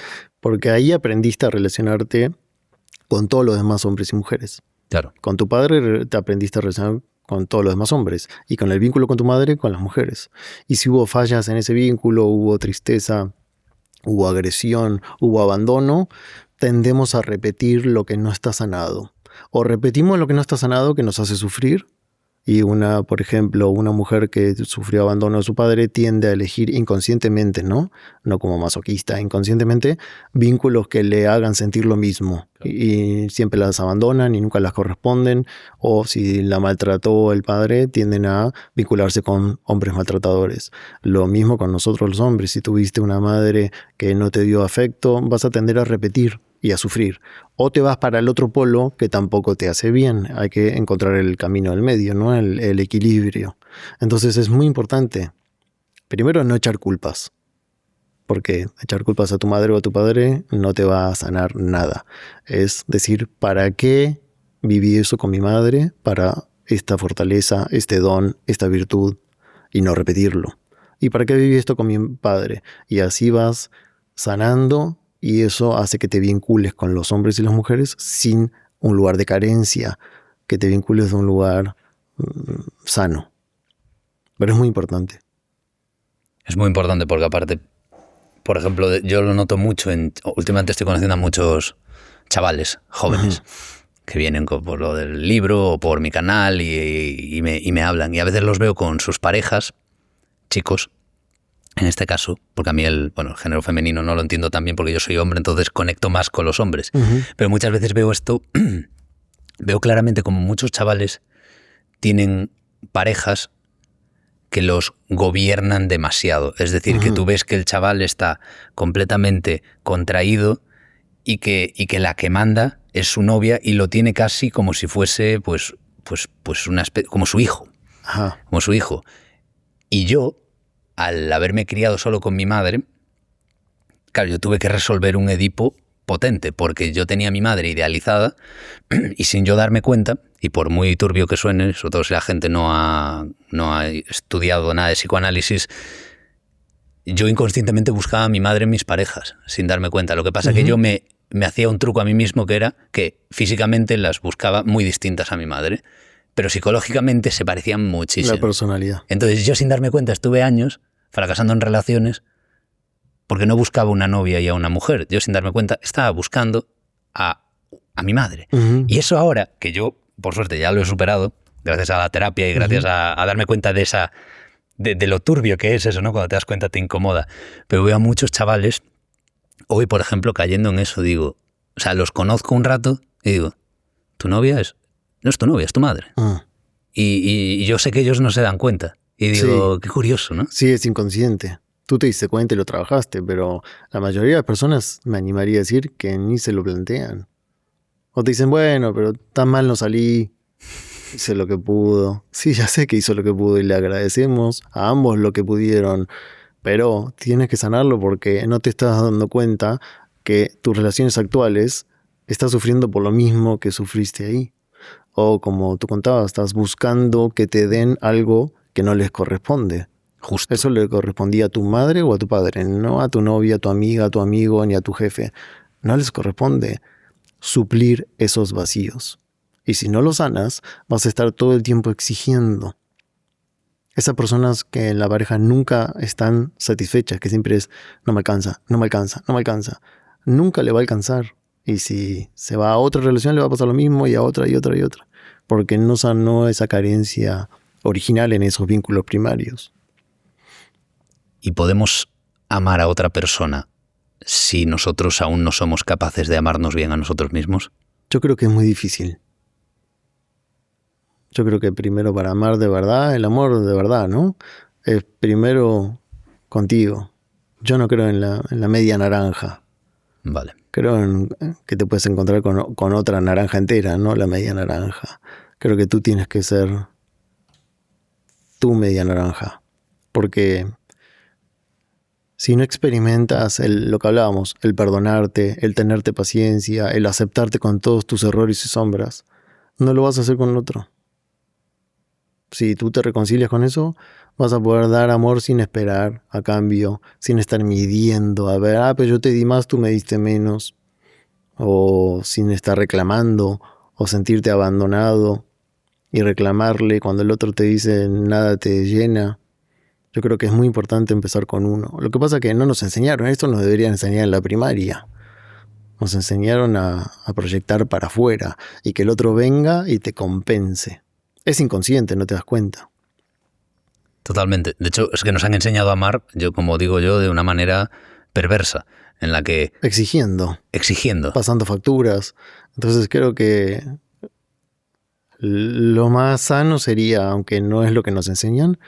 Porque ahí aprendiste a relacionarte con todos los demás hombres y mujeres. Claro. Con tu padre te aprendiste a relacionar con todos los demás hombres. Y con el vínculo con tu madre, con las mujeres. Y si hubo fallas en ese vínculo, hubo tristeza, hubo agresión, hubo abandono, tendemos a repetir lo que no está sanado. O repetimos lo que no está sanado, que nos hace sufrir. Y por ejemplo, una mujer que sufrió abandono de su padre tiende a elegir inconscientemente, ¿no? No como masoquista, inconscientemente, vínculos que le hagan sentir lo mismo. Claro. Y siempre las abandonan y nunca las corresponden. O si la maltrató el padre, tienden a vincularse con hombres maltratadores. Lo mismo con nosotros los hombres. Si tuviste una madre que no te dio afecto, vas a tender a repetir y a sufrir. O te vas para el otro polo que tampoco te hace bien. Hay que encontrar el camino del medio, ¿no? El equilibrio. Entonces es muy importante, primero, no echar culpas. Porque echar culpas a tu madre o a tu padre no te va a sanar nada. Es decir, ¿para qué viví eso con mi madre? Para esta fortaleza, este don, esta virtud, y no repetirlo. ¿Y para qué viví esto con mi padre? Y así vas sanando. Y eso hace que te vincules con los hombres y las mujeres sin un lugar de carencia, que te vincules de un lugar sano. Pero es muy importante. Es muy importante porque aparte, por ejemplo, yo lo noto mucho, últimamente estoy conociendo a muchos chavales jóvenes que vienen por lo del libro o por mi canal y me hablan. Y a veces los veo con sus parejas, chicos, en este caso, porque a mí el género femenino no lo entiendo tan bien porque yo soy hombre, entonces conecto más con los hombres. Pero muchas veces veo veo claramente como muchos chavales tienen parejas que los gobiernan demasiado. Es decir, que tú ves que el chaval está completamente contraído y que la que manda es su novia y lo tiene casi como si fuese pues una especie, como su hijo. Ajá. como su hijo. Y yo, al haberme criado solo con mi madre, claro, yo tuve que resolver un Edipo potente, porque yo tenía a mi madre idealizada y sin yo darme cuenta, y por muy turbio que suene, sobre todo si la gente no ha estudiado nada de psicoanálisis, yo inconscientemente buscaba a mi madre en mis parejas, sin darme cuenta. Lo que pasa es que yo me hacía un truco a mí mismo, que era que físicamente las buscaba muy distintas a mi madre, pero psicológicamente se parecían muchísimo. La personalidad. Entonces yo sin darme cuenta estuve años fracasando en relaciones porque no buscaba una novia y a una mujer. Yo sin darme cuenta estaba buscando a mi madre. Y eso ahora, que yo por suerte ya lo he superado, gracias a la terapia y gracias a darme cuenta de lo turbio que es eso, ¿no? Cuando te das cuenta te incomoda. Pero veo a muchos chavales, hoy por ejemplo, cayendo en eso, digo, o sea, los conozco un rato y digo, tu novia no es tu novia, es tu madre. Y yo sé que ellos no se dan cuenta. Y digo, qué curioso, ¿no? Sí, es inconsciente. Tú te diste cuenta y lo trabajaste, pero la mayoría de las personas, me animaría a decir, que ni se lo plantean. O te dicen, bueno, pero tan mal no salí, hice lo que pudo. Sí, ya sé que hizo lo que pudo y le agradecemos a ambos lo que pudieron, pero tienes que sanarlo porque no te estás dando cuenta que tus relaciones actuales estás sufriendo por lo mismo que sufriste ahí. O como tú contabas, estás buscando que te den algo que no les corresponde. Justo. Eso le correspondía a tu madre o a tu padre, no a tu novia, a tu amiga, a tu amigo, ni a tu jefe. No les corresponde suplir esos vacíos. Y si no lo sanas, vas a estar todo el tiempo exigiendo. Esas personas que en la pareja nunca están satisfechas, que siempre es, no me alcanza, no me alcanza, no me alcanza. Nunca le va a alcanzar. Y si se va a otra relación, le va a pasar lo mismo, y a otra, y otra, y otra. Porque no sanó esa carencia original en esos vínculos primarios. ¿Y podemos amar a otra persona si nosotros aún no somos capaces de amarnos bien a nosotros mismos? Yo creo que es muy difícil. Yo creo que primero, para amar de verdad, el amor de verdad, ¿no? Es primero contigo. Yo no creo en la media naranja. Vale. Creo en que te puedes encontrar con otra naranja entera, no la media naranja. Creo que tú tienes que ser tu media naranja. Porque si no experimentas lo que hablábamos, el perdonarte, el tenerte paciencia, el aceptarte con todos tus errores y sombras, no lo vas a hacer con el otro. Si tú te reconcilias con eso, vas a poder dar amor sin esperar a cambio, sin estar midiendo, a ver, pero yo te di más, tú me diste menos, o sin estar reclamando, o sentirte abandonado y reclamarle cuando el otro te dice nada te llena. Yo creo que es muy importante empezar con uno. Lo que pasa es que no nos enseñaron, esto nos deberían enseñar en la primaria. Nos enseñaron a proyectar para afuera y que el otro venga y te compense. Es inconsciente, no te das cuenta. Totalmente. De hecho, es que nos han enseñado a amar, yo como digo yo, de una manera perversa, en la que... Exigiendo. Pasando facturas. Entonces creo que lo más sano sería, aunque no es lo que nos enseñan,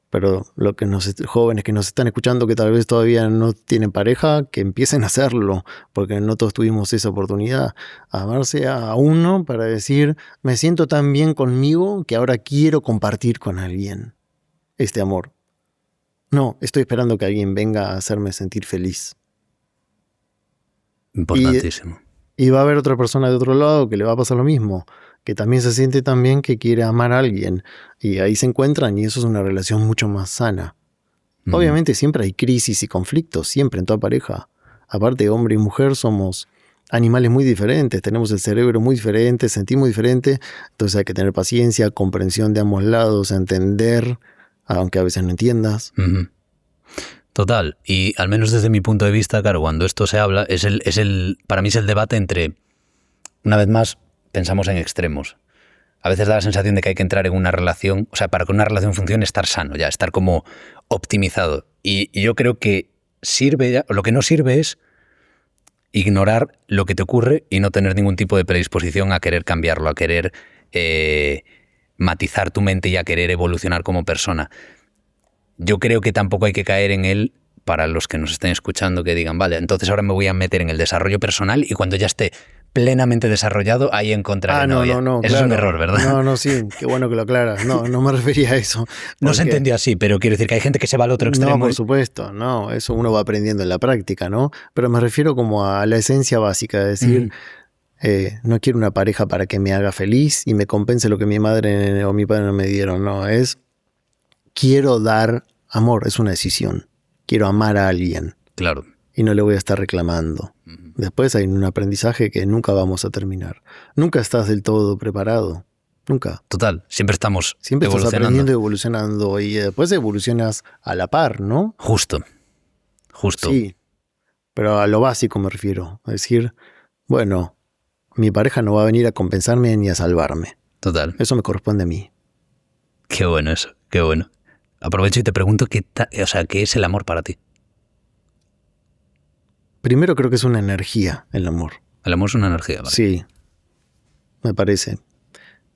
pero lo que jóvenes que nos están escuchando que tal vez todavía no tienen pareja, que empiecen a hacerlo, porque no todos tuvimos esa oportunidad. Amarse a uno para decir, me siento tan bien conmigo que ahora quiero compartir con alguien este amor. No, estoy esperando que alguien venga a hacerme sentir feliz. Importantísimo. Y va a haber otra persona de otro lado que le va a pasar lo mismo, que también se siente tan bien que quiere amar a alguien. Y ahí se encuentran y eso es una relación mucho más sana. Obviamente siempre hay crisis y conflictos, siempre en toda pareja. Aparte, hombre y mujer somos animales muy diferentes, tenemos el cerebro muy diferente, sentimos diferente, entonces hay que tener paciencia, comprensión de ambos lados, entender, aunque a veces no entiendas. Total, y al menos desde mi punto de vista, claro, cuando esto se habla, para mí es el debate entre, una vez más, pensamos en extremos. A veces da la sensación de que hay que entrar en una relación, o sea, para que una relación funcione, estar sano ya, estar como optimizado. Y yo creo que sirve ya, lo que no sirve es ignorar lo que te ocurre y no tener ningún tipo de predisposición a querer cambiarlo, a querer matizar tu mente y a querer evolucionar como persona. Yo creo que tampoco hay que caer en él, para los que nos estén escuchando, que digan, vale, entonces ahora me voy a meter en el desarrollo personal y cuando ya esté plenamente desarrollado, ahí encontraré novia. No, Eso claro. es un error, ¿verdad? No, sí, qué bueno que lo aclaras. No me refería a eso. No se entendió así, pero quiero decir que hay gente que se va al otro extremo. No, por supuesto, no, eso uno va aprendiendo en la práctica, ¿no? Pero me refiero como a la esencia básica, es decir, no quiero una pareja para que me haga feliz y me compense lo que mi madre o mi padre no me dieron, no, quiero dar amor, es una decisión, quiero amar a alguien. Claro. Y no le voy a estar reclamando. Después hay un aprendizaje que nunca vamos a terminar. Nunca estás del todo preparado. Nunca. Total, siempre estás aprendiendo y evolucionando y después evolucionas a la par, ¿no? Justo. Sí, pero a lo básico me refiero. Es decir, bueno, mi pareja no va a venir a compensarme ni a salvarme. Total. Eso me corresponde a mí. Qué bueno eso, qué bueno. Aprovecho y te pregunto ¿qué es el amor para ti? Primero creo que es una energía el amor. El amor es una energía, ¿vale? Sí, me parece.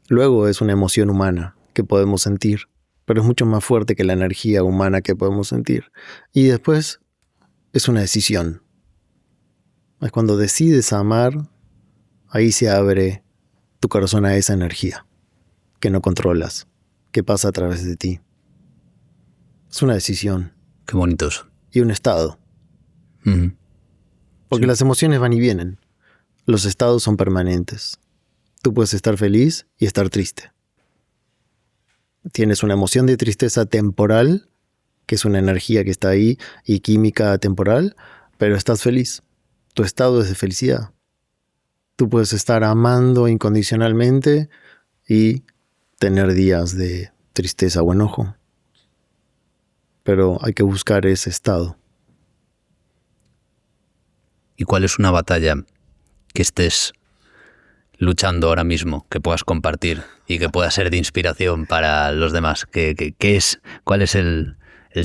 Luego es una emoción humana que podemos sentir, pero es mucho más fuerte que la energía humana que podemos sentir. Y después es una decisión. Es cuando decides amar, ahí se abre tu corazón a esa energía que no controlas, que pasa a través de ti. Es una decisión. Qué bonito eso. Y un estado. Porque las emociones van y vienen. Los estados son permanentes. Tú puedes estar feliz y estar triste. Tienes una emoción de tristeza temporal, que es una energía que está ahí, y química temporal, pero estás feliz. Tu estado es de felicidad. Tú puedes estar amando incondicionalmente y tener días de tristeza o enojo. Pero hay que buscar ese estado. ¿Y cuál es una batalla que estés luchando ahora mismo, que puedas compartir y que pueda ser de inspiración para los demás? ¿Cuál es el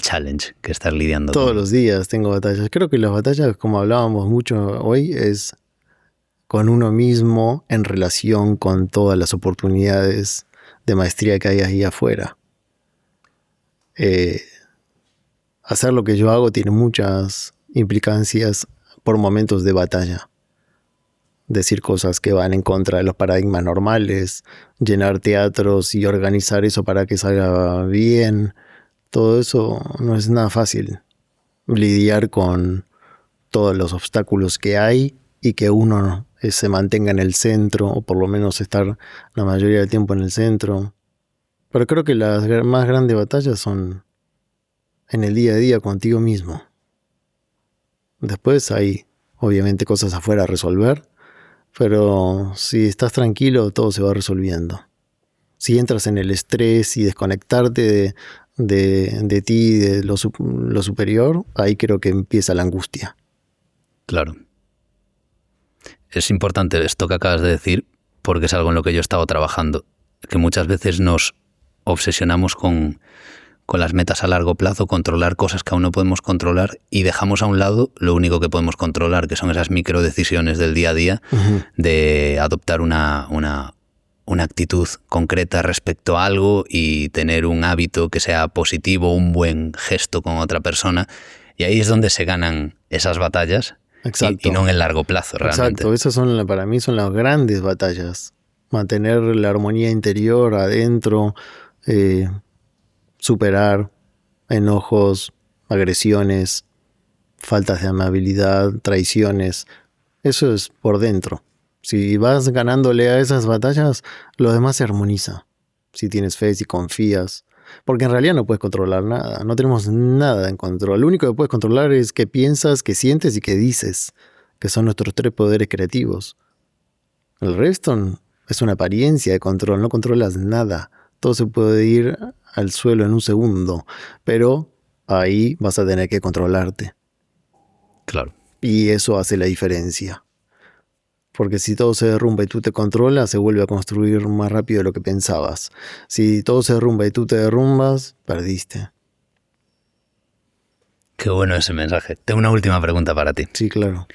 challenge que estás lidiando? Todos los días tengo batallas. Creo que las batallas, como hablábamos mucho hoy, es con uno mismo en relación con todas las oportunidades de maestría que hay ahí afuera. Hacer lo que yo hago tiene muchas implicancias por momentos de batalla. Decir cosas que van en contra de los paradigmas normales, llenar teatros y organizar eso para que salga bien. Todo eso no es nada fácil. Lidiar con todos los obstáculos que hay y que uno se mantenga en el centro, o por lo menos estar la mayoría del tiempo en el centro. Pero creo que las más grandes batallas son en el día a día contigo mismo. Después hay, obviamente, cosas afuera a resolver, pero si estás tranquilo, todo se va resolviendo. Si entras en el estrés y desconectarte de ti, de lo superior, ahí creo que empieza la angustia. Claro. Es importante esto que acabas de decir, porque es algo en lo que yo he estado trabajando, que muchas veces nos obsesionamos con las metas a largo plazo, controlar cosas que aún no podemos controlar y dejamos a un lado lo único que podemos controlar, que son esas microdecisiones del día a día, de adoptar una actitud concreta respecto a algo y tener un hábito que sea positivo, un buen gesto con otra persona. Y ahí es donde se ganan esas batallas. Exacto. Y no en el largo plazo, realmente. Exacto, esas para mí son las grandes batallas. Mantener la armonía interior adentro, superar enojos, agresiones, faltas de amabilidad, traiciones. Eso es por dentro. Si vas ganándole a esas batallas, lo demás se armoniza. Si tienes fe, si confías. Porque en realidad no puedes controlar nada. No tenemos nada en control. Lo único que puedes controlar es qué piensas, qué sientes y qué dices, que son nuestros 3 poderes creativos. El resto es una apariencia de control. No controlas nada. Todo se puede ir al suelo en un segundo. Pero ahí vas a tener que controlarte. Claro. Y eso hace la diferencia. Porque si todo se derrumba y tú te controlas, se vuelve a construir más rápido de lo que pensabas. Si todo se derrumba y tú te derrumbas, perdiste. Qué bueno ese mensaje. Tengo una última pregunta para ti. Sí, claro.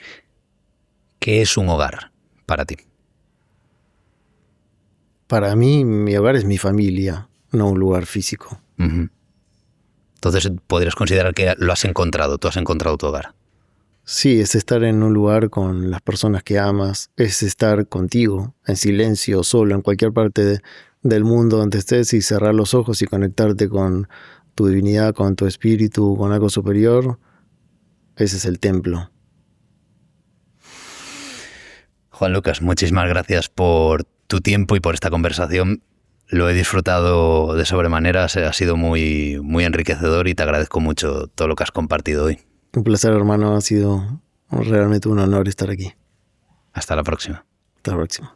¿Qué es un hogar para ti? Para mí, mi hogar es mi familia, no un lugar físico. Entonces, podrías considerar que lo has encontrado, tú has encontrado tu hogar. Sí, es estar en un lugar con las personas que amas, es estar contigo, en silencio, solo, en cualquier parte del mundo donde estés y cerrar los ojos y conectarte con tu divinidad, con tu espíritu, con algo superior. Ese es el templo. Juan Lucas, muchísimas gracias por tu tiempo y por esta conversación. Lo he disfrutado de sobremanera, ha sido muy, muy enriquecedor y te agradezco mucho todo lo que has compartido hoy. Un placer, hermano, ha sido realmente un honor estar aquí. Hasta la próxima. Hasta la próxima.